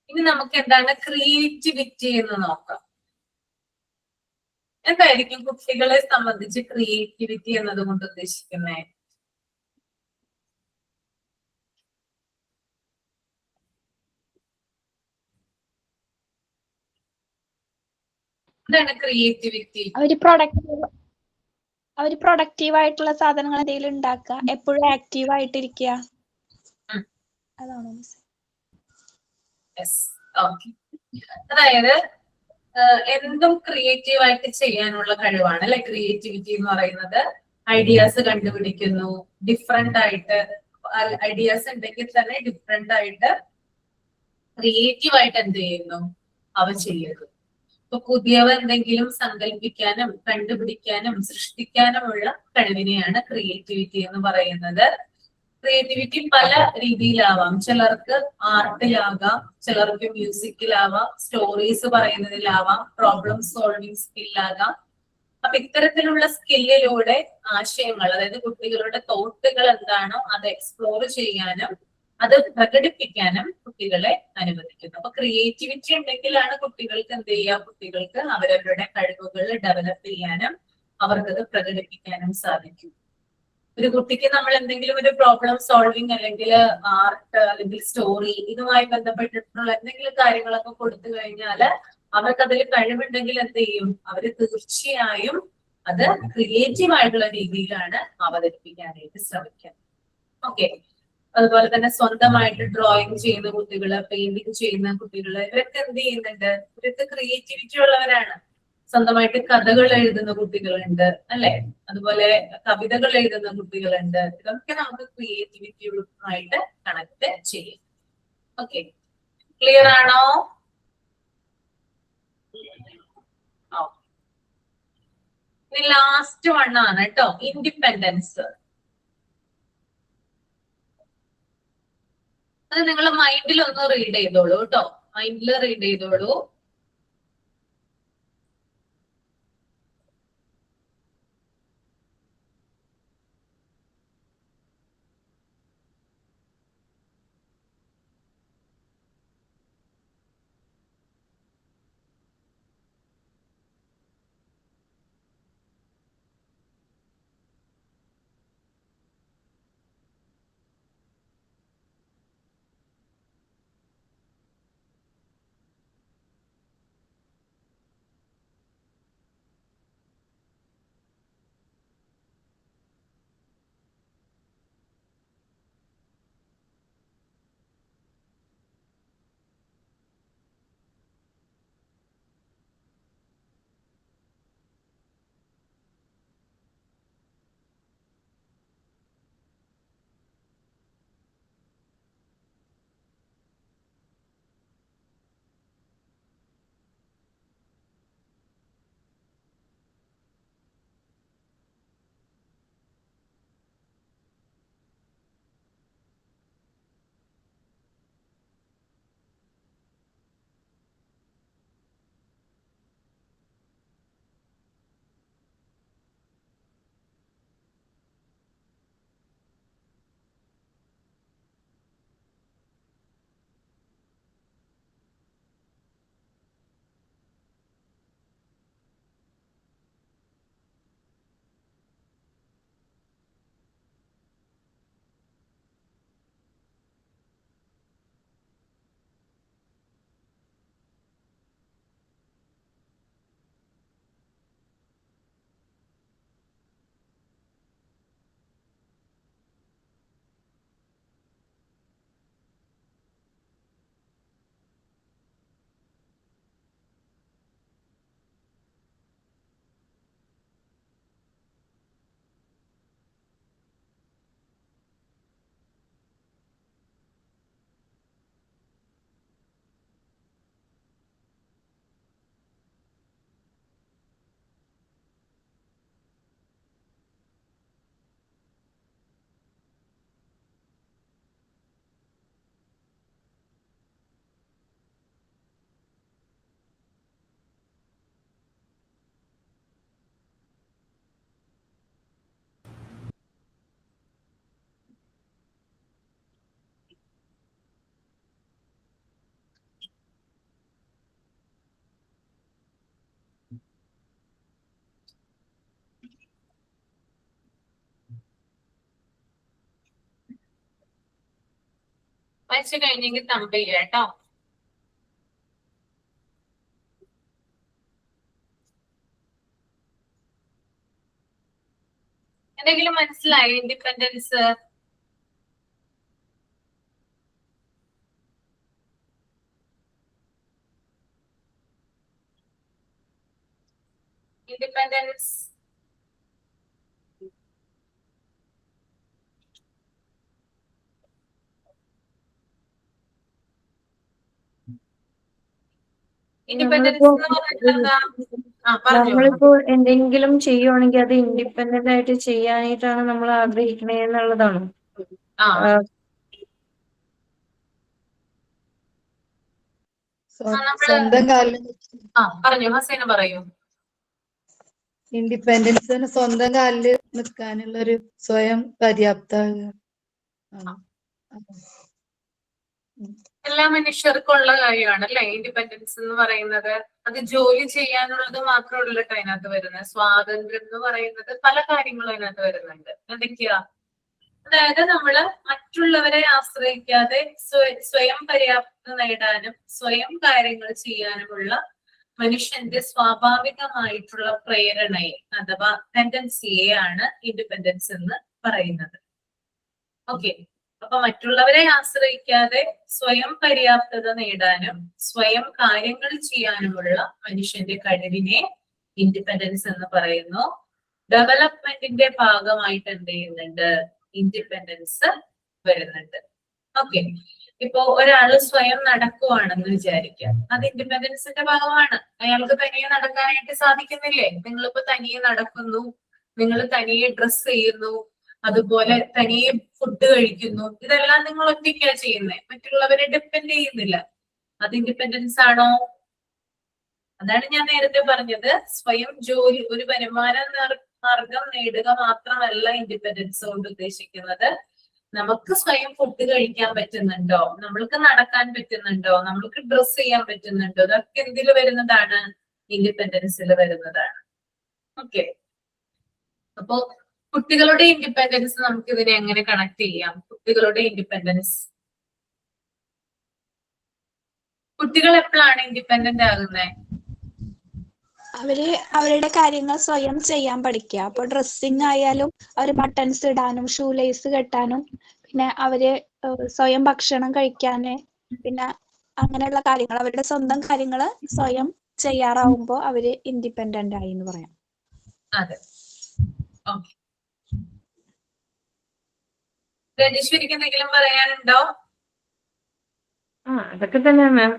ഇനി നമുക്ക് എന്താണ് ക്രിയേറ്റിവിറ്റി എന്ന് നോക്കാം. എന്തായിരിക്കും കുട്ടികളെ സംബന്ധിച്ച് ക്രിയേറ്റിവിറ്റി എന്നതുകൊണ്ട് ഉദ്ദേശിക്കുന്നത്? എന്താണ് ക്രിയേറ്റിവിറ്റി? അവര് പ്രൊഡക്റ്റീവ് ആയിട്ടുള്ള സാധനങ്ങൾ എന്തെങ്കിലും ഉണ്ടാക്കുക, എപ്പോഴും ആക്റ്റീവ് ആയിട്ടിരിക്കുക, അതാണോ? അതായത് എന്തും ക്രിയേറ്റീവ് ആയിട്ട് ചെയ്യാനുള്ള കഴിവാണ് അല്ലെ ക്രിയേറ്റിവിറ്റി എന്ന് പറയുന്നത്. ഐഡിയാസ് കണ്ടുപിടിക്കുന്നു, ഡിഫറെന്റ് ആയിട്ട് ഐഡിയാസ് ഉണ്ടെങ്കിൽ തന്നെ ഡിഫറെന്റ് ആയിട്ട് ക്രിയേറ്റീവ് ആയിട്ട് എന്ത് ചെയ്യുന്നു? അവ ചെയ്യുന്നു. ഇപ്പൊ പുതിയവ എന്തെങ്കിലും സങ്കല്പിക്കാനും കണ്ടുപിടിക്കാനും സൃഷ്ടിക്കാനുമുള്ള കഴിവിനെയാണ് ക്രിയേറ്റിവിറ്റി എന്ന് പറയുന്നത്. ക്രിയേറ്റിവിറ്റി പല രീതിയിലാവാം. ചിലർക്ക് ആർട്ടിലാകാം, ചിലർക്ക് മ്യൂസിക്കിലാവാം, സ്റ്റോറീസ് പറയുന്നതിലാവാം, പ്രോബ്ലം സോൾവിങ് സ്കില്ലാകാം. അപ്പൊ ഇത്തരത്തിലുള്ള സ്കില്ലിലൂടെ ആശയങ്ങൾ, അതായത് കുട്ടികളുടെ തോട്ടുകൾ എന്താണോ അത് എക്സ്പ്ലോർ ചെയ്യാനും അത് പ്രകടിപ്പിക്കാനും കുട്ടികളെ അനുവദിക്കുന്നു. അപ്പൊ ക്രിയേറ്റിവിറ്റി ഉണ്ടെങ്കിലാണ് കുട്ടികൾക്ക് എന്ത് ചെയ്യാം? കുട്ടികൾക്ക് അവരവരുടെ കഴിവുകൾ ഡെവലപ്പ് ചെയ്യാനും അവർക്കത് പ്രകടിപ്പിക്കാനും സാധിക്കും. ഒരു കുട്ടിക്ക് നമ്മൾ എന്തെങ്കിലും ഒരു പ്രോബ്ലം സോൾവിങ് അല്ലെങ്കിൽ ആർട്ട് അല്ലെങ്കിൽ സ്റ്റോറി ഇതുമായി ബന്ധപ്പെട്ടിട്ടുള്ള എന്തെങ്കിലും കാര്യങ്ങളൊക്കെ കൊടുത്തു കഴിഞ്ഞാൽ അവർക്ക് അതിൽ കഴിവുണ്ടെങ്കിൽ എന്ത് ചെയ്യും? അവര് തീർച്ചയായും അത് ക്രിയേറ്റീവ് ആയിട്ടുള്ള രീതിയിലാണ് അവതരിപ്പിക്കാനായിട്ട് ശ്രമിക്കുക. ഓക്കെ, അതുപോലെ തന്നെ സ്വന്തമായിട്ട് ഡ്രോയിങ് ചെയ്യുന്ന കുട്ടികള്, പെയിന്റിങ് ചെയ്യുന്ന കുട്ടികള്, ഇവരൊക്കെ എന്ത് ചെയ്യുന്നുണ്ട്? ഇവരൊക്കെ ക്രിയേറ്റിവിറ്റി ഉള്ളവരാണ്. സ്വന്തമായിട്ട് കഥകൾ എഴുതുന്ന കുട്ടികളുണ്ട് അല്ലെ, അതുപോലെ കവിതകൾ എഴുതുന്ന കുട്ടികളുണ്ട്. ഇതൊക്കെ നമുക്ക് ക്രിയേറ്റിവിറ്റിയുമായിട്ട് കണക്ട് ചെയ്യും. ഓക്കെ, ക്ലിയർ ആണോ? ഇനി ലാസ്റ്റ് വൺ ആണ് കേട്ടോ, ഇൻഡിപെൻഡൻസ്. അത് നിങ്ങൾ മൈൻഡിൽ ഒന്ന് റീഡ് ചെയ്തോളൂ കേട്ടോ, മൈൻഡിൽ റീഡ് ചെയ്തോളൂ. വായിച്ചു കഴിഞ്ഞെങ്കിൽ തമ്പ് ചെയ്യാം കേട്ടോ. എന്തെങ്കിലും മനസ്സിലായോ ഇൻഡിപെൻഡൻസ്? ഇൻഡിപെൻഡൻസ് ഇൻഡിപെൻഡൻസ് എന്ന് പറഞ്ഞാൽ എന്താ? പറഞ്ഞോ. നമ്മളിപ്പോ എന്തെങ്കിലും ചെയ്യുവാണെങ്കിൽ അത് ഇൻഡിപെൻഡന്റ് ആയിട്ട് ചെയ്യാനായിട്ടാണ് നമ്മൾ ആഗ്രഹിക്കണേ എന്നുള്ളതാണ്. ആ സ്വന്തം കാലിൽ പറഞ്ഞോ, ഹസീന പറയൂ. ഇൻഡിപെൻഡൻസ് സ്വന്തം കാലിൽ നിൽക്കാനുള്ള ഒരു സ്വയം പര്യാപ്ത എല്ലാ മനുഷ്യർക്കും ഉള്ള കാര്യമാണ് അല്ലെ ഇൻഡിപെൻഡൻസ് എന്ന് പറയുന്നത്. അത് ജോലി ചെയ്യാനുള്ളത് മാത്രമല്ല അതിനകത്ത് വരുന്നത്. സ്വാതന്ത്ര്യം എന്ന് പറയുന്നത് പല കാര്യങ്ങളും അതിനകത്ത് വരുന്നുണ്ട്. എന്തൊക്കെയാ? അതായത് നമ്മള് മറ്റുള്ളവരെ ആശ്രയിക്കാതെ സ്വയം പര്യാപ്തത നേടാനും സ്വയം കാര്യങ്ങൾ ചെയ്യാനുമുള്ള മനുഷ്യന്റെ സ്വാഭാവികമായിട്ടുള്ള പ്രേരണയെ അഥവാ ടെൻഡൻസിയെയാണ് ഇൻഡിപെൻഡൻസ് എന്ന് പറയുന്നത്. ഓക്കെ, അപ്പൊ മറ്റുള്ളവരെ ആശ്രയിക്കാതെ സ്വയം പര്യാപ്തത നേടാനും സ്വയം കാര്യങ്ങൾ ചെയ്യാനുമുള്ള മനുഷ്യന്റെ കഴിവിനെ ഇൻഡിപെൻഡൻസ് എന്ന് പറയുന്നു. ഡെവലപ്മെന്റിന്റെ ഭാഗമായിട്ട് എന്ത് ചെയ്യുന്നുണ്ട്? ഇൻഡിപെൻഡൻസ് വരുന്നുണ്ട്. ഓക്കെ, ഇപ്പോ ഒരാള് സ്വയം നടക്കുവാണെന്ന് വിചാരിക്കാം, അത് ഇൻഡിപെൻഡൻസിന്റെ ഭാഗമാണ്. അയാൾക്ക് തനിയെ നടക്കാനായിട്ട് സാധിക്കുന്നില്ലേ? നിങ്ങളിപ്പോ തനിയെ നടക്കുന്നു, നിങ്ങൾ തനിയെ ഡ്രസ് ചെയ്യുന്നു, അതുപോലെ തനിയെ ഫുഡ് കഴിക്കുന്നു. ഇതെല്ലാം നിങ്ങൾ ഒറ്റയ്ക്കാ ചെയ്യുന്നത്, മറ്റുള്ളവരെ ഡിപ്പെൻഡ് ചെയ്യുന്നില്ല. അത് ഇൻഡിപെൻഡൻസ് ആണോ? അതാണ് ഞാൻ നേരത്തെ പറഞ്ഞത്. സ്വയം ജോലി, ഒരു വരുമാന മാർഗം നേടുക മാത്രമല്ല ഇൻഡിപെൻഡൻസ് കൊണ്ട് ഉദ്ദേശിക്കുന്നത്. നമുക്ക് സ്വയം ഫുഡ് കഴിക്കാൻ പറ്റുന്നുണ്ടോ, നമ്മൾക്ക് നടക്കാൻ പറ്റുന്നുണ്ടോ, നമ്മൾക്ക് ഡ്രസ് ചെയ്യാൻ പറ്റുന്നുണ്ടോ, ഇതൊക്കെ എന്തിൽ വരുന്നതാണ്? ഇൻഡിപെൻഡൻസിൽ വരുന്നതാണ്. ഓക്കെ, അപ്പോ കുട്ടികളുടെ ഇൻഡിപെൻഡൻസ് നമുക്ക് ഇതിനെ എങ്ങനെ കണക്ട് ചെയ്യാം? കുട്ടികളുടെ ഇൻഡിപെൻഡൻസ്, കുട്ടികൾ എപ്പോഴാണ് ഇൻഡിപെൻഡന്റ് ആകുന്നത്? അവര് അവരുടെ കാര്യങ്ങൾ സ്വയം ചെയ്യാൻ പഠിക്കുക. അപ്പൊ ഡ്രസ്സിങ് ആയാലും അവര് ബട്ടൺസ് ഇടാനും ഷൂ ലേസ് കെട്ടാനും, പിന്നെ അവര് സ്വയം ഭക്ഷണം കഴിക്കാന്, പിന്നെ അങ്ങനെയുള്ള കാര്യങ്ങൾ, അവരുടെ സ്വന്തം കാര്യങ്ങൾ സ്വയം ചെയ്യാറാവുമ്പോ അവര് ഇൻഡിപെൻഡന്റ് ആയി എന്ന് പറയാം. അതെ, ഓക്കെ. രജീശ്വരിക്ക് എന്തെങ്കിലും പറയാനുണ്ടോ? അതൊക്കെ തന്നെ മാം.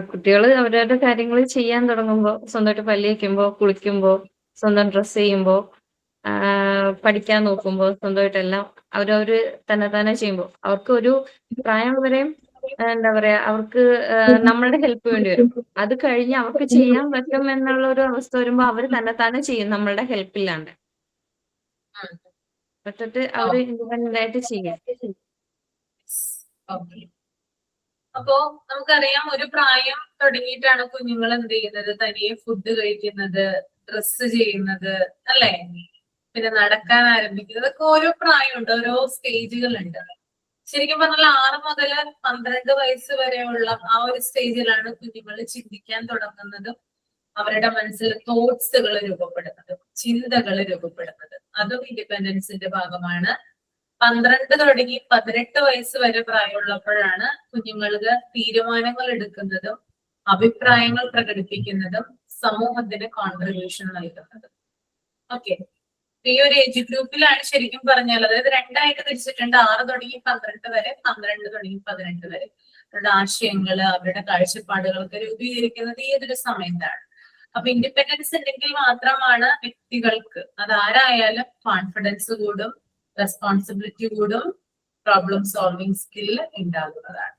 കുട്ടികൾ അവരവരുടെ കാര്യങ്ങൾ ചെയ്യാൻ തുടങ്ങുമ്പോൾ, സ്വന്തമായിട്ട് പല്ല് തേക്കുമ്പോ, കുളിക്കുമ്പോ, സ്വന്തം ഡ്രസ് ചെയ്യുമ്പോ, പഠിക്കാൻ നോക്കുമ്പോ, സ്വന്തമായിട്ടെല്ലാം അവരവര് തന്നെ ചെയ്യുമ്പോൾ അവർക്ക് ഒരു പ്രായം വരെയും എന്താ പറയാ, അവർക്ക് നമ്മളുടെ ഹെൽപ്പ് വേണ്ടി വരും. അത് കഴിഞ്ഞ് അവർക്ക് ചെയ്യാൻ പറ്റും എന്നുള്ള ഒരു അവസ്ഥ വരുമ്പോ അവര് തന്നെ ചെയ്യും, നമ്മളുടെ ഹെൽപ്പില്ലാണ്ട്. പറ്റിട്ട് അവര് ഇൻഡിപെൻഡന്റ് ആയിട്ട് ചെയ്യാം. ഓക്കെ, അപ്പോ നമുക്കറിയാം ഒരു പ്രായം തുടങ്ങിയിട്ടാണ് കുഞ്ഞുങ്ങൾ എന്ത് ചെയ്യുന്നത്? തനിയെ ഫുഡ് കഴിക്കുന്നത്, ഡ്രസ്സ് ചെയ്യുന്നത്, അല്ലേ? പിന്നെ നടക്കാൻ ആരംഭിക്കുന്നത്. ഇതൊക്കെ ഓരോ പ്രായമുണ്ട്, ഓരോ സ്റ്റേജുകളുണ്ട്. ശരിക്കും പറഞ്ഞാൽ 6 മുതൽ 12 വയസ്സ് വരെയുള്ള ആ ഒരു സ്റ്റേജിലാണ് കുഞ്ഞുങ്ങൾ ചിന്തിക്കാൻ തുടങ്ങുന്നതും അവരുടെ മനസ്സിൽ തോട്ട്സുകൾ രൂപപ്പെടുന്നതും ചിന്തകൾ രൂപപ്പെടുന്നതും. അതും ഇൻഡിപെൻഡൻസിന്റെ ഭാഗമാണ്. 12 തുടങ്ങി 18 വയസ്സ് വരെ പ്രായമുള്ളപ്പോഴാണ് കുഞ്ഞുങ്ങൾക്ക് തീരുമാനങ്ങൾ എടുക്കുന്നതും അഭിപ്രായങ്ങൾ പ്രകടിപ്പിക്കുന്നതും സമൂഹത്തിന് കോൺട്രിബ്യൂഷൻ നൽകുന്നതും. ഓക്കെ, ഈ ഒരു ഏജ് ഗ്രൂപ്പിലാണ് ശരിക്കും പറഞ്ഞാൽ, അതായത് 2 ആയിട്ട് തിരിച്ചിട്ടുണ്ട്. 6 തുടങ്ങി 12 വരെ, 12 തുടങ്ങി 18 വരെ. അവരുടെ ആശയങ്ങള്, അവരുടെ കാഴ്ചപ്പാടുകളൊക്കെ രൂപീകരിക്കുന്നത് ഈ ഒരു സമയത്താണ്. അപ്പൊ ഇൻഡിപെൻഡൻസ് ഉണ്ടെങ്കിൽ മാത്രമാണ് വ്യക്തികൾക്ക്, അതാരായാലും, കോൺഫിഡൻസ് കൂടും, റെസ്പോൺസിബിലിറ്റി കൂടും, പ്രോബ്ലം സോൾവിങ് സ്കില്ല് ഉണ്ടാകുന്നതാണ്.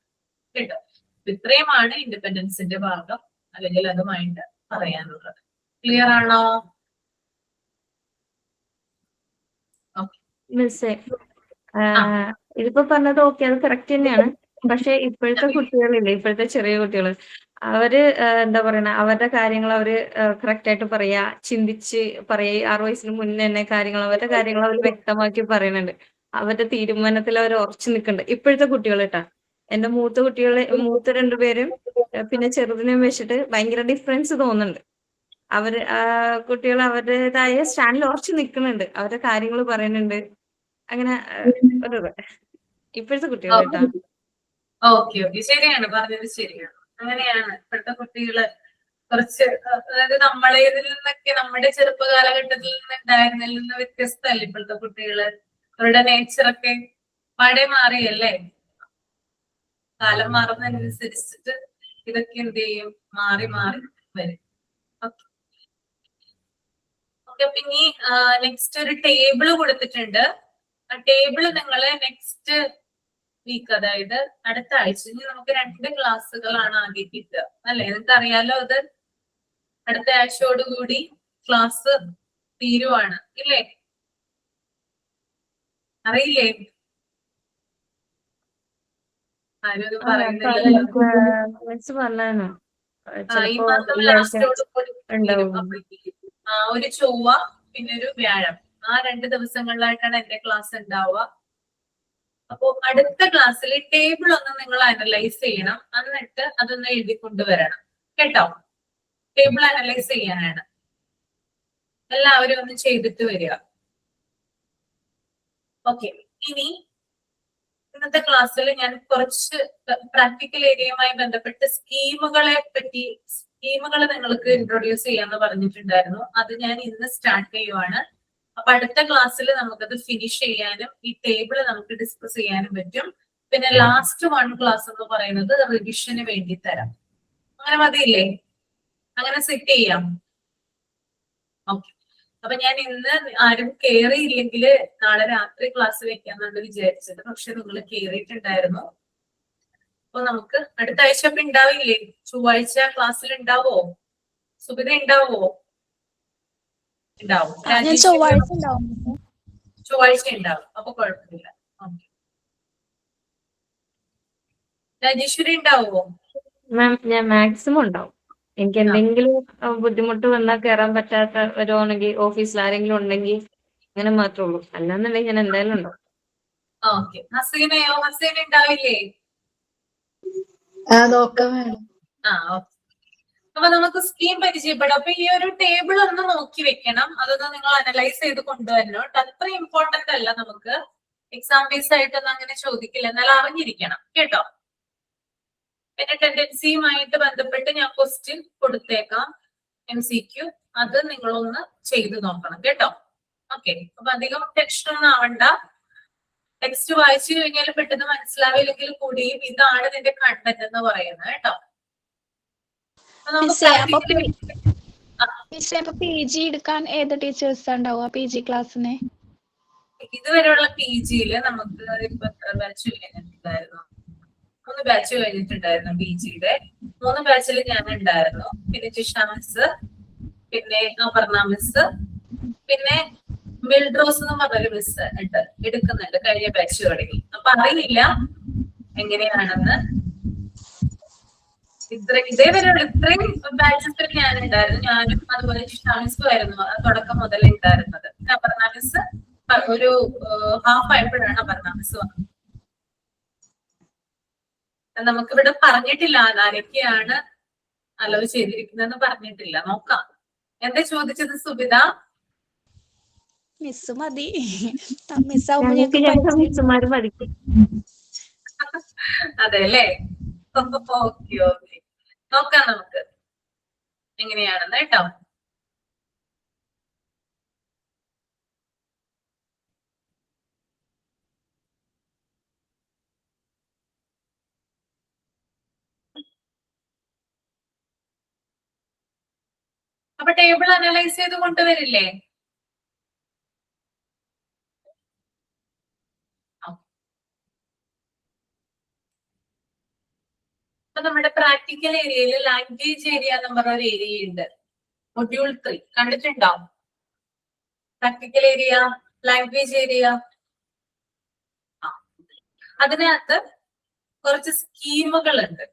കേട്ടോ, ഇത്രയുമാണ് ഇൻഡിപെൻഡൻസിന്റെ ഭാഗം, അല്ലെങ്കിൽ അതുമായിട്ട് പറയാനുള്ളത്. ക്ലിയർ ആണോ? മിസ്സേ, ഇതിപ്പോ പറഞ്ഞത് ഓക്കെ, അത് കറക്റ്റ് തന്നെയാണ്. പക്ഷെ ഇപ്പോഴത്തെ കുട്ടികളില്ലേ, ഇപ്പോഴത്തെ ചെറിയ കുട്ടികള്, അവര് എന്താ പറയണ, അവരുടെ കാര്യങ്ങൾ അവര് കറക്റ്റ് ആയിട്ട് പറയാ, ചിന്തിച്ച് പറയാ. 6 വയസ്സിന് മുന്നേ തന്നെ അവരുടെ കാര്യങ്ങൾ അവർ വ്യക്തമാക്കി പറയുന്നുണ്ട്. അവരുടെ തീരുമാനത്തിൽ അവർ ഉറച്ചു നിൽക്കുന്നുണ്ട് ഇപ്പോഴത്തെ കുട്ടികൾ കേട്ടാ. എന്റെ മൂത്ത രണ്ടുപേരും പിന്നെ ചെറുതിനെയും വെച്ചിട്ട് ഭയങ്കര ഡിഫറൻസ് തോന്നുന്നുണ്ട്. കുട്ടികൾ അവരുടേതായ സ്റ്റാൻഡിൽ ഉറച്ചു നിൽക്കുന്നുണ്ട്, അവരുടെ കാര്യങ്ങൾ പറയുന്നുണ്ട്. അങ്ങനെ ഒരു ഇപ്പോഴത്തെ കുട്ടികൾ കേട്ടാ. ഓക്കെ ഓക്കെ, ശരിയാണ് പറഞ്ഞത്, ശരിയാണ്. അങ്ങനെയാണ് ഇപ്പോഴത്തെ കുട്ടികള്. കുറച്ച് അതായത് നമ്മളേതിൽ നിന്നൊക്കെ നമ്മുടെ ചെറുപ്പ കാലഘട്ടത്തിൽ നിന്ന് ഉണ്ടായിരുന്നതിൽ നിന്ന് വ്യത്യസ്തമല്ല ഇപ്പോഴത്തെ കുട്ടികള്. അവരുടെ നേച്ചറൊക്കെ പാടെ മാറിയല്ലേ. കാലം മാറുന്നതിനനുസരിച്ചിട്ട് ഇതൊക്കെ എന്ത് ചെയ്യും, മാറി മാറി വരും. ഓക്കെ, പിന്നെ നെക്സ്റ്റ് ഒരു ടേബിള് കൊടുത്തിട്ടുണ്ട്. ആ ടേബിള് നിങ്ങള് നെക്സ്റ്റ് വീക്ക്, അതായത് അടുത്ത ആഴ്ച, ഇനി നമുക്ക് 2 ക്ലാസ്സുകളാണ് ആകെ കിട്ടുക അല്ലെ. നിങ്ങൾക്ക് അറിയാലോ അത്. അടുത്ത ആഴ്ചയോടുകൂടി ക്ലാസ് തീരുവാണ് ഇല്ലേ? അറിയില്ലേ? ആരും ഇത് പറയുന്നില്ലല്ലോ. പറഞ്ഞു ഈ ചിലപ്പോ മാസം ഈ ആഴ്ച ലാസ്റ്റോട് കൂടി തീരും. ഉണ്ടാവും. അപ്പോഴേക്കും ഒരു ചൊവ്വ പിന്നെ ഒരു വ്യാഴം, ആ 2 ദിവസങ്ങളിലായിട്ടാണ് എന്റെ ക്ലാസ് ഉണ്ടാവുക. അപ്പോ അടുത്ത ക്ലാസ്സിൽ ടേബിൾ ഒന്ന് നിങ്ങൾ അനലൈസ് ചെയ്യണം, എന്നിട്ട് അതൊന്ന് എഴുതി കൊണ്ടുവരണം കേട്ടോ. ടേബിൾ അനലൈസ് ചെയ്യാനാണ്. എല്ലാവരും ഒന്ന് ചെയ്തിട്ട് വരിക. ഓക്കെ, ഇനി ഇന്നത്തെ ക്ലാസ്സിൽ ഞാൻ കുറച്ച് പ്രാക്ടിക്കൽ ഏരിയയുമായി ബന്ധപ്പെട്ട് സ്കീമുകൾ നിങ്ങൾക്ക് ഇൻട്രൊഡ്യൂസ് ചെയ്യാന്ന് പറഞ്ഞിട്ടുണ്ടായിരുന്നു. അത് ഞാൻ ഇന്ന് സ്റ്റാർട്ട് ചെയ്യുവാണ്. അപ്പൊ അടുത്ത ക്ലാസ്സിൽ നമുക്കത് ഫിനിഷ് ചെയ്യാനും ഈ ടേബിൾ നമുക്ക് ഡിസ്കസ് ചെയ്യാനും പറ്റും. പിന്നെ ലാസ്റ്റ് 1 ക്ലാസ് എന്ന് പറയുന്നത് റിവിഷന് വേണ്ടി തരാം. അങ്ങനെ മതിയില്ലേ? അങ്ങനെ സെറ്റ് ചെയ്യാം. ഓക്കെ, അപ്പൊ ഞാൻ ഇന്ന് ആരും കേറിയില്ലെങ്കിൽ നാളെ രാത്രി ക്ലാസ് വെക്കാന്നാണ് വിചാരിച്ചത്. പക്ഷെ നിങ്ങൾ കേറിയിട്ടുണ്ടായിരുന്നു. അപ്പൊ നമുക്ക് അടുത്ത ആഴ്ച അപ്പൊ ഉണ്ടാവില്ലേ? ചൊവ്വാഴ്ച ക്ലാസ്സിൽ ഉണ്ടാവോ? സുബിത ഉണ്ടാവോ? ഉണ്ടാവും. ഞാൻ ചൊവ്വാഴ്ച ഉണ്ടാവും. ചൊവ്വാഴ്ച ഉണ്ടാവും, അപ്പൊ കുഴപ്പമില്ല. ഓക്കെ, രാജേശ്വരി ഉണ്ടാവോ? മാം, ഞാൻ മാക്സിമം ഉണ്ടാവും. എനിക്ക് എന്തെങ്കിലും ബുദ്ധിമുട്ട് വന്നാൽ കയറാൻ പറ്റാത്ത വരുവാണെങ്കിൽ ഓഫീസിൽ ആരെങ്കിലും ഉണ്ടെങ്കിൽ അങ്ങനെ മാത്രമേ ഉള്ളൂ. അല്ലാന്നുണ്ടെങ്കിൽ ഞാൻ എന്തായാലും ഉണ്ടാവും. ഓക്കെ, ഹസീനയോ? ഹസീന ഉണ്ടാവില്ലേ? നോക്കാം വേണം. ഓക്കെ, അപ്പൊ നമുക്ക് സ്കീം പരിചയപ്പെടാം. അപ്പൊ ഈ ഒരു ടേബിൾ ഒന്ന് നോക്കി വെക്കണം, അതൊന്ന് നിങ്ങൾ അനലൈസ് ചെയ്ത് കൊണ്ടുവരണം. അത്ര ഇമ്പോർട്ടന്റ് അല്ല, നമുക്ക് എക്സാം ബേസ് ആയിട്ടൊന്നും അങ്ങനെ ചോദിക്കില്ല, എന്നാൽ അറിഞ്ഞിരിക്കണം കേട്ടോ. പിന്നെ ടെൻഡൻസിയുമായിട്ട് ബന്ധപ്പെട്ട് ഞാൻ ക്വസ്റ്റ്യൻ കൊടുത്തേക്കാം, MCQ. അത് നിങ്ങളൊന്ന് ചെയ്തു നോക്കണം കേട്ടോ. ഓക്കെ, അപ്പൊ അധികം ടെൻഷൻ ഒന്നും ആവണ്ട. ടെക്സ്റ്റ് വായിച്ചു കഴിഞ്ഞാൽ പെട്ടെന്ന് മനസ്സിലാവില്ലെങ്കിൽ കൂടിയും ഇതാണ് നിന്റെ കണ്ടന്റ് എന്ന് പറയുന്നത് കേട്ടോ. അപ്പൊ PG എടുക്കാൻ ഏത് ടീച്ചേഴ്സ് ഉണ്ടാവുക PG ക്ലാസ്സിന്? ഇതുവരെയുള്ള PG-യില് നമുക്ക് ഇപ്പൊ ബാച്ച് കഴിഞ്ഞിട്ടുണ്ടായിരുന്നു, 3 ബാച്ച് കഴിഞ്ഞിട്ടുണ്ടായിരുന്നു PG-യുടെ. 3 ബാച്ചിൽ ഞാൻ ഉണ്ടായിരുന്നു. പിന്നെ ജിഷ മിസ്, പിന്നെ അപർണ മിസ്, പിന്നെ മിൽഡ്രോസ് എന്ന് പറഞ്ഞൊരു മിസ് എടുക്കുന്നുണ്ട് കഴിഞ്ഞ ബാച്ച് തുടങ്ങി. അപ്പൊ അറിയില്ല എങ്ങനെയാണെന്ന്. ഇതേവരെയുള്ള ഇത്രയും ബാച്ചസിൽ ഞാൻ ഉണ്ടായിരുന്നു. ഞാനും അതുപോലെ ജിഷ മിസ്സും ആയിരുന്നു തുടക്കം മുതൽ ഉണ്ടായിരുന്നത്. അപർണ മിസ് ഒരു ഹാഫ് ആയപ്പോഴാണ് അപർണ മിസ് വന്നത്. നമുക്കിവിടെ പറഞ്ഞിട്ടില്ല ആരൊക്കെയാണ് അലോ ചെയ്തിരിക്കുന്നതെന്ന് പറഞ്ഞിട്ടില്ല. നോക്കാം. എന്താ ചോദിച്ചത് സുബിത? മിസ് മതി. മിസ്സാവുമ്പോ ഞങ്ങൾക്ക് മിസ്സുമാര് മതി. അതെ അല്ലേ? ഓക്കെ ഓക്കെ, നോക്കാം നമുക്ക് എങ്ങനെയാണെന്ന് കേട്ടോ. അപ്പൊ ടേബിൾ അനലൈസ് ചെയ്ത് കൊണ്ടുവരില്ലേ? അപ്പൊ നമ്മുടെ പ്രാക്ടിക്കൽ ഏരിയയിൽ ലാംഗ്വേജ് ഏരിയ എന്ന് പറഞ്ഞ ഒരു ഏരിയ ഉണ്ട്. മൊഡ്യൂൾ 3 കണ്ടിട്ടുണ്ടോ? Practical area, language area. അതിനകത്ത് കുറച്ച് സ്കീമുകൾ ഉണ്ട്.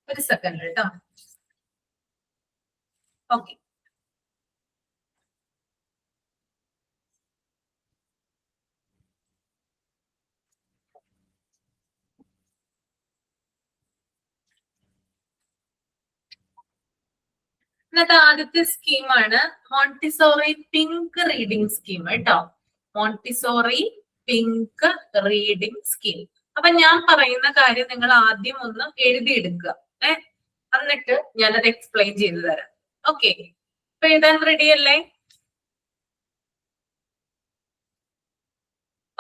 ഒരു സെക്കൻഡ് കേട്ടോ. ഓക്കെ. ഇന്നത്തെ ആദ്യത്തെ സ്കീമാണ് മോണ്ടിസോറി പിങ്ക് റീഡിംഗ് സ്കീം കേട്ടോ. Montessori pink reading scheme. അപ്പൊ ഞാൻ പറയുന്ന കാര്യം നിങ്ങൾ ആദ്യം ഒന്ന് എഴുതിയെടുക്കുക. എന്നിട്ട് ഞാനത് എക്സ്പ്ലെയിൻ ചെയ്തു തരാം. ഓക്കെ, അപ്പൊ എഴുതാൻ റെഡി അല്ലേ?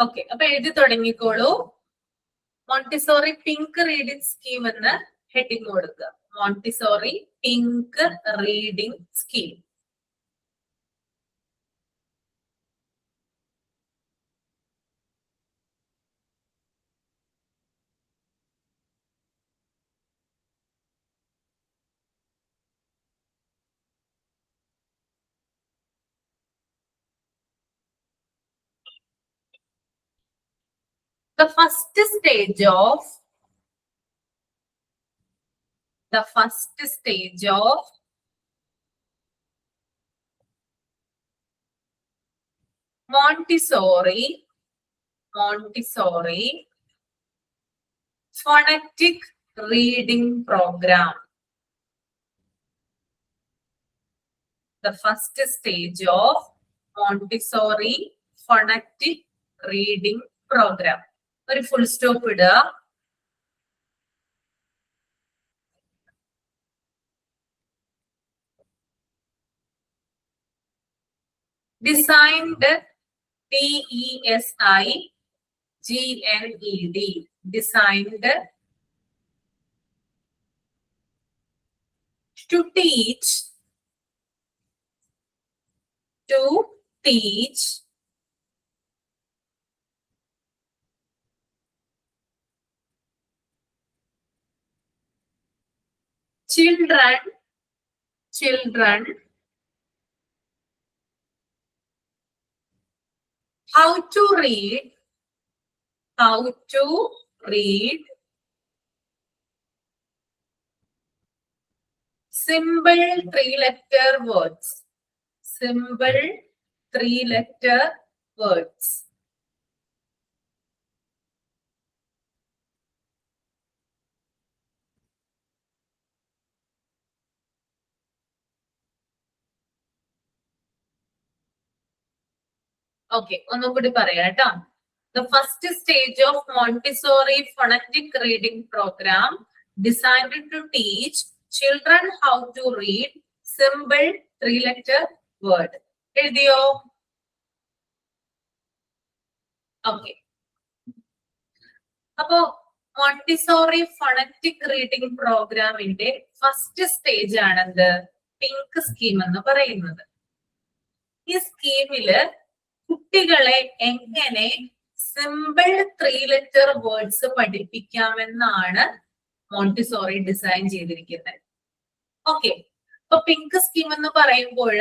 ഓക്കെ, അപ്പൊ എഴുതി തുടങ്ങിക്കോളൂ. മോണ്ടിസോറി പിങ്ക് റീഡിംഗ് സ്കീം എന്ന് ഹെഡിങ് കൊടുക്കുക. Montessori pink reading scheme. The first stage of Montessori phonetic reading program. The first stage of Montessori phonetic reading program. ഒരു ഫുൾ സ്റ്റോപ്പ് ഇടുക. Designed, DESIGNED, designed to teach children how to read simple three-letter words. Okay, ഒന്നും കൂടി പറയാം കേട്ടോ. The first stage of Montessori phonetic reading program designed to teach children how to read simple three-letter word. എഴുതിയോ? Okay, അപ്പോ Montessori phonetic reading പ്രോഗ്രാമിന്റെ first stage ആണെന്ത്? Pink scheme എന്ന് പറയുന്നത്. ഈ സ്കീമില് കുട്ടികളെ എങ്ങനെ സിമ്പിൾ ത്രീ-ലെറ്റർ വേർഡ്സ് പഠിപ്പിക്കാമെന്നാണ് മോണ്ടിസോറി ഡിസൈൻ ചെയ്തിരിക്കുന്നത്. ഓക്കെ, അപ്പൊ പിങ്ക് സ്കീം എന്ന് പറയുമ്പോൾ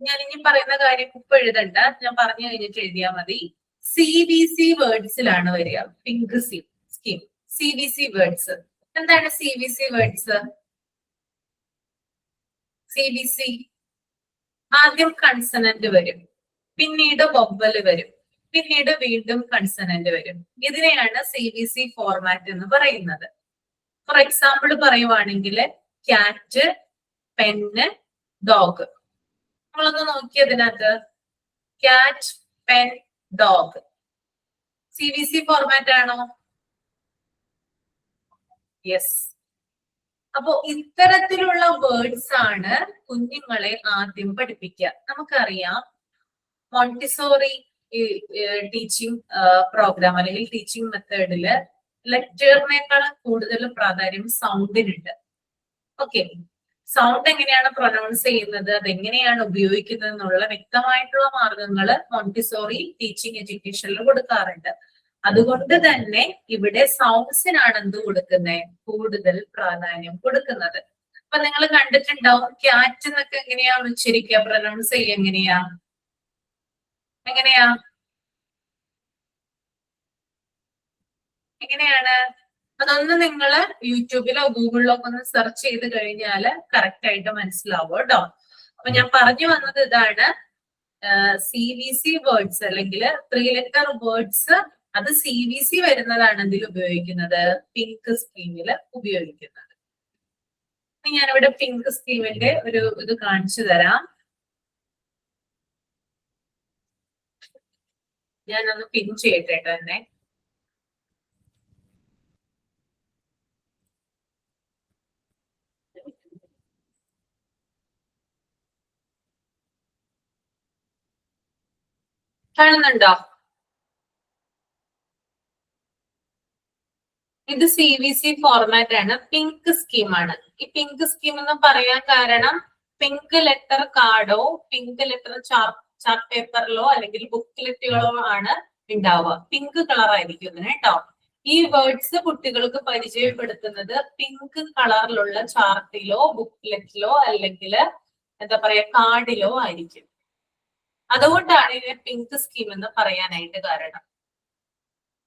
ഞാൻ ഇനി പറയുന്ന കാര്യം ഇപ്പൊ എഴുതണ്ട, ഞാൻ പറഞ്ഞു കഴിഞ്ഞിട്ട് എഴുതിയാൽ മതി. CBC വേർഡ്സിലാണ് വരിക പിങ്ക് സ്കീം. CBC വേർഡ്സ് എന്താണ്? CBC വേർഡ്സ് CBC ആദ്യം കൺസണന്റ് വരും, പിന്നീട് വൊവ്വൽ വരും, പിന്നീട് വീണ്ടും കൺസണന്റ് വരും. ഇതിനെയാണ് CBC ഫോർമാറ്റ് എന്ന് പറയുന്നത്. ഫോർ എക്സാമ്പിൾ പറയുവാണെങ്കിൽ ക്യാറ്റ്, പെന്ന്, ഡോഗ്. നമ്മളൊന്ന് നോക്കിയതിനകത്ത് cat, pen, dog CBC format ആണോ? യെസ്. അപ്പോ ഇത്തരത്തിലുള്ള വേർഡ്സ് ആണ് കുഞ്ഞുങ്ങളെ ആദ്യം പഠിപ്പിക്കുക. നമുക്കറിയാം മോണ്ടിസോറി ടീച്ചിങ് പ്രോഗ്രാം അല്ലെങ്കിൽ ടീച്ചിങ് മെത്തേഡില് ലെറ്ററിനേക്കാളും കൂടുതൽ പ്രാധാന്യം സൗണ്ടിനുണ്ട്. ഓക്കെ, സൗണ്ട് എങ്ങനെയാണ് പ്രൊനൗൺസ് ചെയ്യുന്നത്, അതെങ്ങനെയാണ് ഉപയോഗിക്കുന്നത് എന്നുള്ള വ്യക്തമായിട്ടുള്ള മാർഗങ്ങൾ മോണ്ടിസോറി ടീച്ചിങ് എഡ്യൂക്കേഷനിൽ കൊടുക്കാറുണ്ട്. അതുകൊണ്ട് തന്നെ ഇവിടെ സൗണ്ട്സിനാണ് എന്ത് കൊടുക്കുന്നത്? കൂടുതൽ പ്രാധാന്യം കൊടുക്കുന്നത്. അപ്പൊ നിങ്ങൾ കണ്ടിട്ടുണ്ടാവും ക്യാറ്റ് എന്നൊക്കെ എങ്ങനെയാണ് ഉച്ചരിക്കുക, പ്രൊനൗൺസ് ചെയ്യുക എങ്ങനെയാ? എങ്ങനെയാണ്? അതൊന്ന് നിങ്ങൾ യൂട്യൂബിലോ ഗൂഗിളിലോ ഒക്കെ ഒന്ന് സെർച്ച് ചെയ്ത് കഴിഞ്ഞാൽ കറക്റ്റ് ആയിട്ട് മനസ്സിലാവും കേട്ടോ. അപ്പൊ ഞാൻ പറഞ്ഞു വന്നത് ഇതാണ്, CVC വേർഡ്സ് അല്ലെങ്കിൽ 3 ലെറ്റർ വേർഡ്സ് അത് CVC വരുന്നതാണ് ഇതിൽ ഉപയോഗിക്കുന്നത്, പിങ്ക് സ്കീമിൽ ഉപയോഗിക്കുന്നത്. ഞാനിവിടെ പിങ്ക് സ്കീമിന്റെ ഒരു ഇത് കാണിച്ചു തരാം. ഞാനൊന്ന് പിൻ ചെയ്യട്ടെ തന്നെ. കാണുന്നുണ്ടോ? ഇത് CVC ഫോർമാറ്റ് ആണ്, പിങ്ക് സ്കീമാണ്. ഈ പിങ്ക് സ്കീം എന്ന് പറയാൻ കാരണം പിങ്ക് ലെറ്റർ കാർഡോ പിങ്ക് ലെറ്റർ ചാർട്ട് പേപ്പറിലോ അല്ലെങ്കിൽ ബുക്ക്ലെറ്റുകളോ ആണ് ഉണ്ടാവുക. പിങ്ക് കളർ ആയിരിക്കും ഇതിന് കേട്ടോ. ഈ വേർഡ്സ് കുട്ടികൾക്ക് പരിചയപ്പെടുത്തുന്നത് പിങ്ക് കളറിലുള്ള ചാർട്ടിലോ ബുക്ക്ലെറ്റിലോ അല്ലെങ്കിൽ എന്താ പറയാ കാർഡിലോ ആയിരിക്കും. അതുകൊണ്ടാണ് ഇതിനെ പിങ്ക് സ്കീം എന്ന് പറയാനായിട്ട് കാരണം.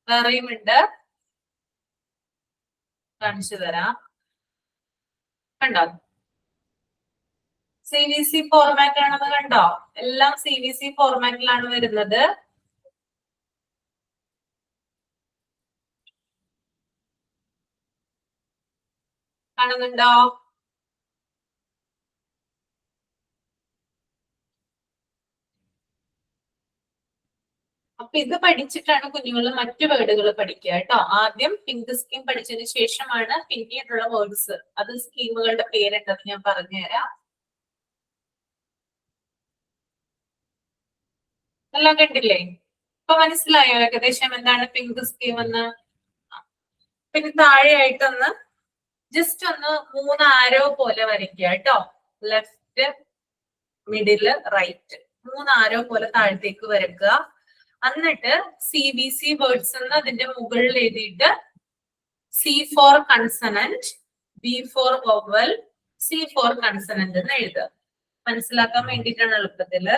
വേറെയും ഉണ്ട്, കാണിച്ചു തരാം. കണ്ടോ? CVC ഫോർമാറ്റ് ആണെന്ന് കണ്ടോ? എല്ലാം CVC ഫോർമാറ്റിലാണ് വരുന്നത്. കാണുന്നുണ്ടോ? അപ്പൊ ഇത് പഠിച്ചിട്ടാണ് കുഞ്ഞുങ്ങൾ മറ്റു വേർഡുകൾ പഠിക്കുക കേട്ടോ. ആദ്യം പിങ്ക് സ്കീം പഠിച്ചതിന് ശേഷമാണ് പിന്നീടുള്ള വേർഡ്സ്, അത് സ്കീമുകളുടെ പേരുണ്ടെന്ന് ഞാൻ പറഞ്ഞുതരാം. എല്ലാം കണ്ടില്ലേ? ഇപ്പൊ മനസ്സിലായോ ഏകദേശം എന്താണ് പിങ്ക് സ്കീം എന്ന്? പിന്നെ താഴെയായിട്ടൊന്ന് ജസ്റ്റ് ഒന്ന് 3 ആരോ പോലെ വരയ്ക്കുക കേട്ടോ. ലെഫ്റ്റ്, മിഡില്, റൈറ്റ്, 3 ആരോ പോലെ താഴത്തേക്ക് വരയ്ക്കുക. എന്നിട്ട് CVC വേർഡ്സ് എന്ന് അതിന്റെ മുകളിൽ എഴുതിയിട്ട് C for consonant, B for vowel, C for consonant എന്ന് എഴുതുക. മനസ്സിലാക്കാൻ വേണ്ടിയിട്ടാണ് എളുപ്പത്തില്.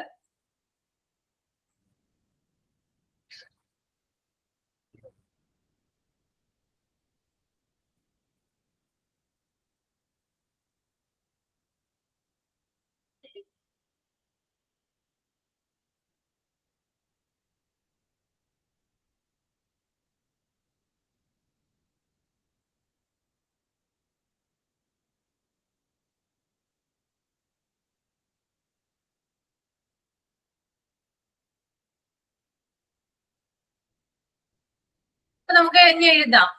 അപ്പൊ നമുക്ക് ഇനി എഴുതാം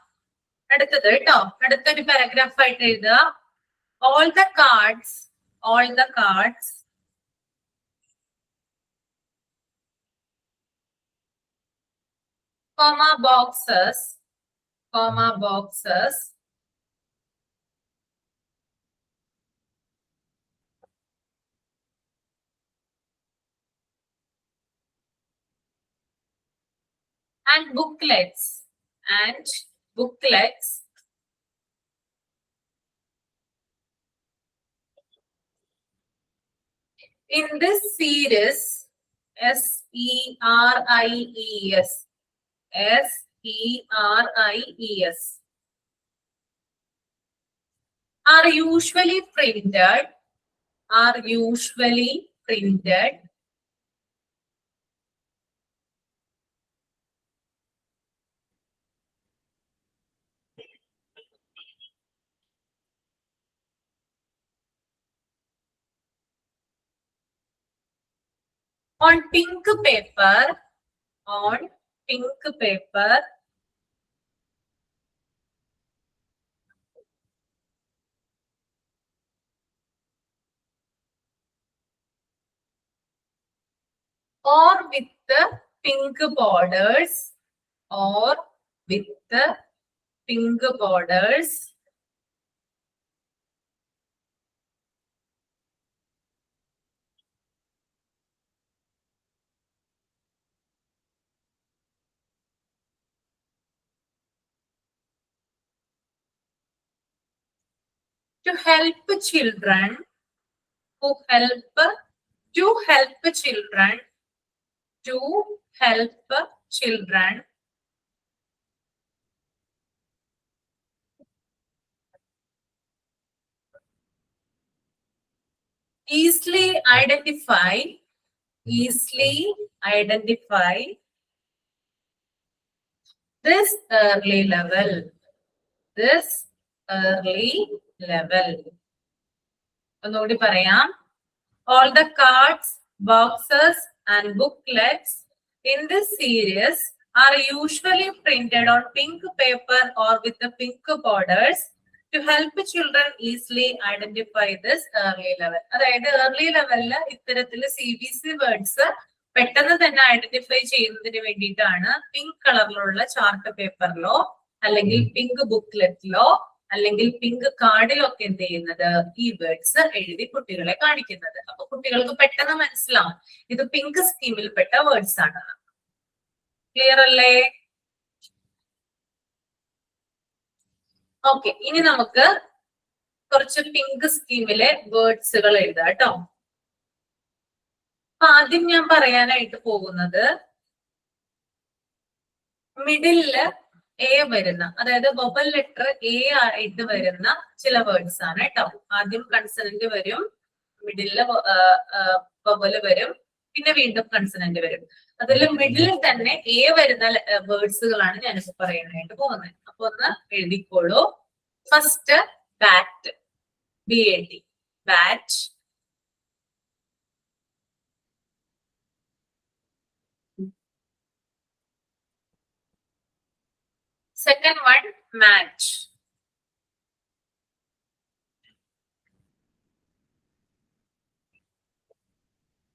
അടുത്തത് കേട്ടോ. അടുത്തൊരു പാരഗ്രാഫ് ആയിട്ട് എഴുതുക. all the cards boxes and booklets in this series SERIES are usually printed on pink paper or with the pink borders to help children easily identify this early level. ഒന്നുകൂടി പറയാം. All the cards, boxes and booklets in this series are usually printed on pink paper or with the pink borders to help children easily identify this early level. അതായത് early ലെവലില് ഇത്തരത്തില് CBC words പെട്ടെന്ന് തന്നെ identify ചെയ്യുന്നതിന് വേണ്ടിയിട്ടാണ് pink കളറിലുള്ള chart പേപ്പറിലോ അല്ലെങ്കിൽ pink ബുക്ക്ലെറ്റിലോ അല്ലെങ്കിൽ pink കാർഡിലൊക്കെ എന്ത് ചെയ്യുന്നത് ഈ വേർഡ്സ് എഴുതി കുട്ടികളെ കാണിക്കുന്നത്. അപ്പൊ കുട്ടികൾക്ക് പെട്ടെന്ന് മനസ്സിലാവും ഇത് പിങ്ക് സ്കീമിൽപ്പെട്ട വേർഡ്സ് ആണ്. ക്ലിയർ അല്ലേ? ഓക്കെ, ഇനി നമുക്ക് കുറച്ച് പിങ്ക് സ്കീമിലെ വേർഡ്സുകൾ എഴുതാം കേട്ടോ. അപ്പൊ ആദ്യം ഞാൻ പറയാനായിട്ട് പോകുന്നത് മിഡില് എ വരുന്ന, അതായത് ബബിൾ ലെറ്റർ എ ആയിട്ട് വരുന്ന ചില വേർഡ്സ് ആണ് കേട്ടോ. ആദ്യം കൺസണന്റ് വരും, മിഡില് ബബിള് വരും, പിന്നെ വീണ്ടും കൺസണന്റ് വരും. അതിൽ മിഡിലിൽ തന്നെ എ വരുന്ന വേർഡ്സുകളാണ് ഞാനിപ്പോ പറയാനായിട്ട് പോകുന്നത്. അപ്പൊ ഒന്ന് എഴുതിക്കോളൂ. First bat, BAT, bat. Second one, match.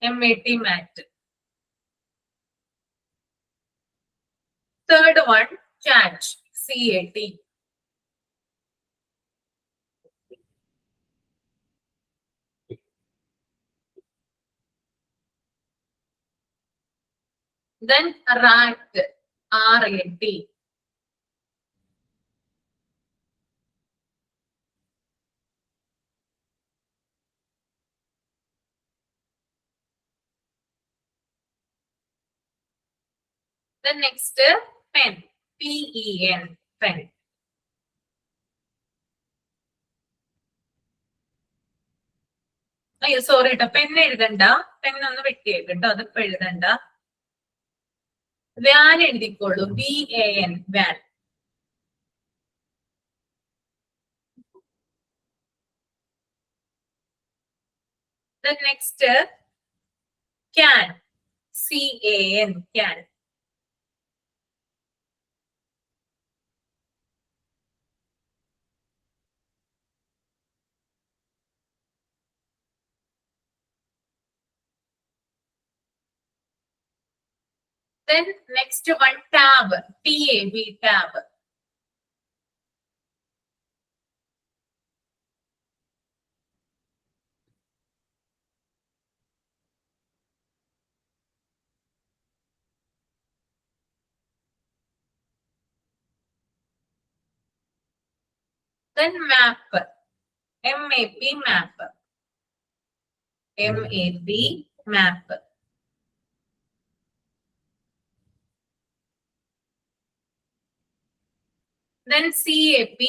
MAT, mat. Third one, catch, CAT. Then rat, RAT. Then next, pen, PEN, pen. അയ്യോ സോറി കേട്ടോ, പെൻ എഴുതണ്ട, പെൻ ഒന്ന് വെട്ടിയേക്ക് കേട്ടോ, അതിപ്പോ എഴുതണ്ട. വാൻ എഴുതിക്കോളൂ, VAN, van. Then next, can, CAN, can. Then next one, tab, TAB, tab. Then map, MAP, map. MAP, map. Then CAP,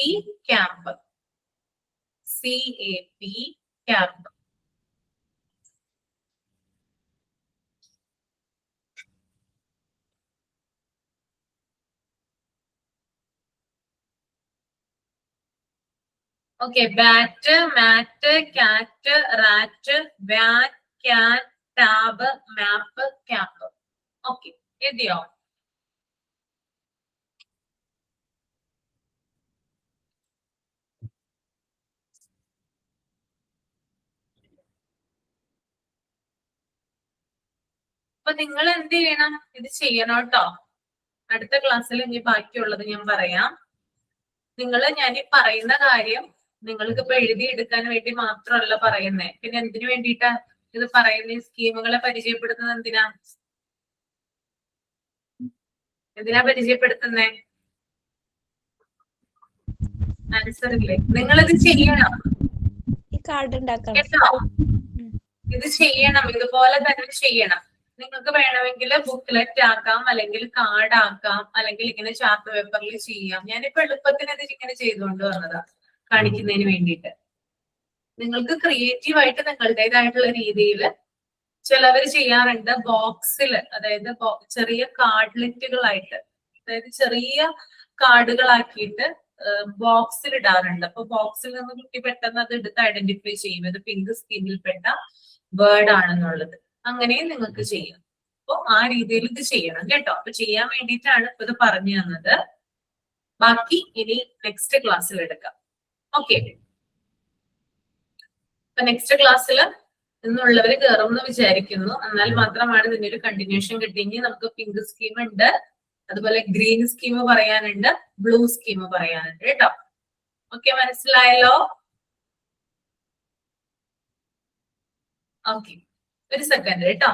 camp. CAP, camp. Okay, bat, mat, cat, rat, van, can, tab, map, camp. Okay, എഴുതിയോ? അപ്പൊ നിങ്ങൾ എന്ത് ചെയ്യണം? ഇത് ചെയ്യണം കേട്ടോ. അടുത്ത ക്ലാസ്സിൽ ഇനി ബാക്കിയുള്ളത് ഞാൻ പറയാം. ഞാൻ ഈ പറയുന്ന കാര്യം നിങ്ങൾക്ക് ഇപ്പൊ എഴുതിയെടുക്കാൻ വേണ്ടി മാത്രമല്ല പറയുന്നേ. പിന്നെ എന്തിനു വേണ്ടിയിട്ടാ ഇത് പറയുന്ന? സ്കീമുകളെ പരിചയപ്പെടുത്തുന്നത് എന്തിനാ പരിചയപ്പെടുത്തുന്നേ? ആൻസർ ഇല്ലേ? നിങ്ങളിത് ചെയ്യണം കേട്ടോ. ഇത് ചെയ്യണം, ഇതുപോലെ തന്നെ ചെയ്യണം. നിങ്ങൾക്ക് വേണമെങ്കിൽ ബുക്ക്ലെറ്റ് ആക്കാം, അല്ലെങ്കിൽ കാർഡ് ആക്കാം, അല്ലെങ്കിൽ ഇങ്ങനെ ചാർട്ട് പേപ്പറിൽ ചെയ്യാം. ഞാനിപ്പോ എളുപ്പത്തിന് ഇത് ഇങ്ങനെ ചെയ്തുകൊണ്ട് വന്നതാ, കാണിക്കുന്നതിന് വേണ്ടിയിട്ട്. നിങ്ങൾക്ക് ക്രിയേറ്റീവ് ആയിട്ട് നിങ്ങളുടേതായിട്ടുള്ള രീതിയിൽ ചിലവര് ചെയ്യാറുണ്ട് ബോക്സിൽ, അതായത് ചെറിയ കാർഡ്ലെറ്റുകളായിട്ട്, അതായത് ചെറിയ കാർഡുകളാക്കിയിട്ട് ബോക്സിൽ ഇടാറുണ്ട്. അപ്പൊ ബോക്സിൽ നിന്ന് കുട്ടി പെട്ടെന്ന് അത് എടുത്ത് ഐഡന്റിഫൈ ചെയ്യും ഇത് പിങ്ക് സ്കീമിൽപ്പെട്ട വേർഡ് ആണെന്നുള്ളത്. അങ്ങനെയും നിങ്ങൾക്ക് ചെയ്യാം. അപ്പൊ ആ രീതിയിൽ ഇത് ചെയ്യണം കേട്ടോ. അപ്പൊ ചെയ്യാൻ വേണ്ടിയിട്ടാണ് ഇപ്പൊ ഇത് പറഞ്ഞു തന്നത്. ബാക്കി ഇനി നെക്സ്റ്റ് ക്ലാസ്സിൽ എടുക്കാം. ഓക്കെ, അപ്പൊ നെക്സ്റ്റ് ക്ലാസ്സിൽ നിന്നുള്ളവര് കയറുമെന്ന് വിചാരിക്കുന്നു. എന്നാൽ മാത്രമാണ് ഇതിന്റെ ഒരു കണ്ടിന്യൂഷൻ കിട്ടിയെങ്കിൽ നമുക്ക് പിങ്ക് സ്കീം ഉണ്ട്, അതുപോലെ ഗ്രീൻ സ്കീം പറയാനുണ്ട്, ബ്ലൂ സ്കീം പറയാനുണ്ട് കേട്ടോ. ഓക്കെ, മനസ്സിലായല്ലോ? ഓക്കെ, ഒരു സെക്കൻഡ് കേട്ടോ.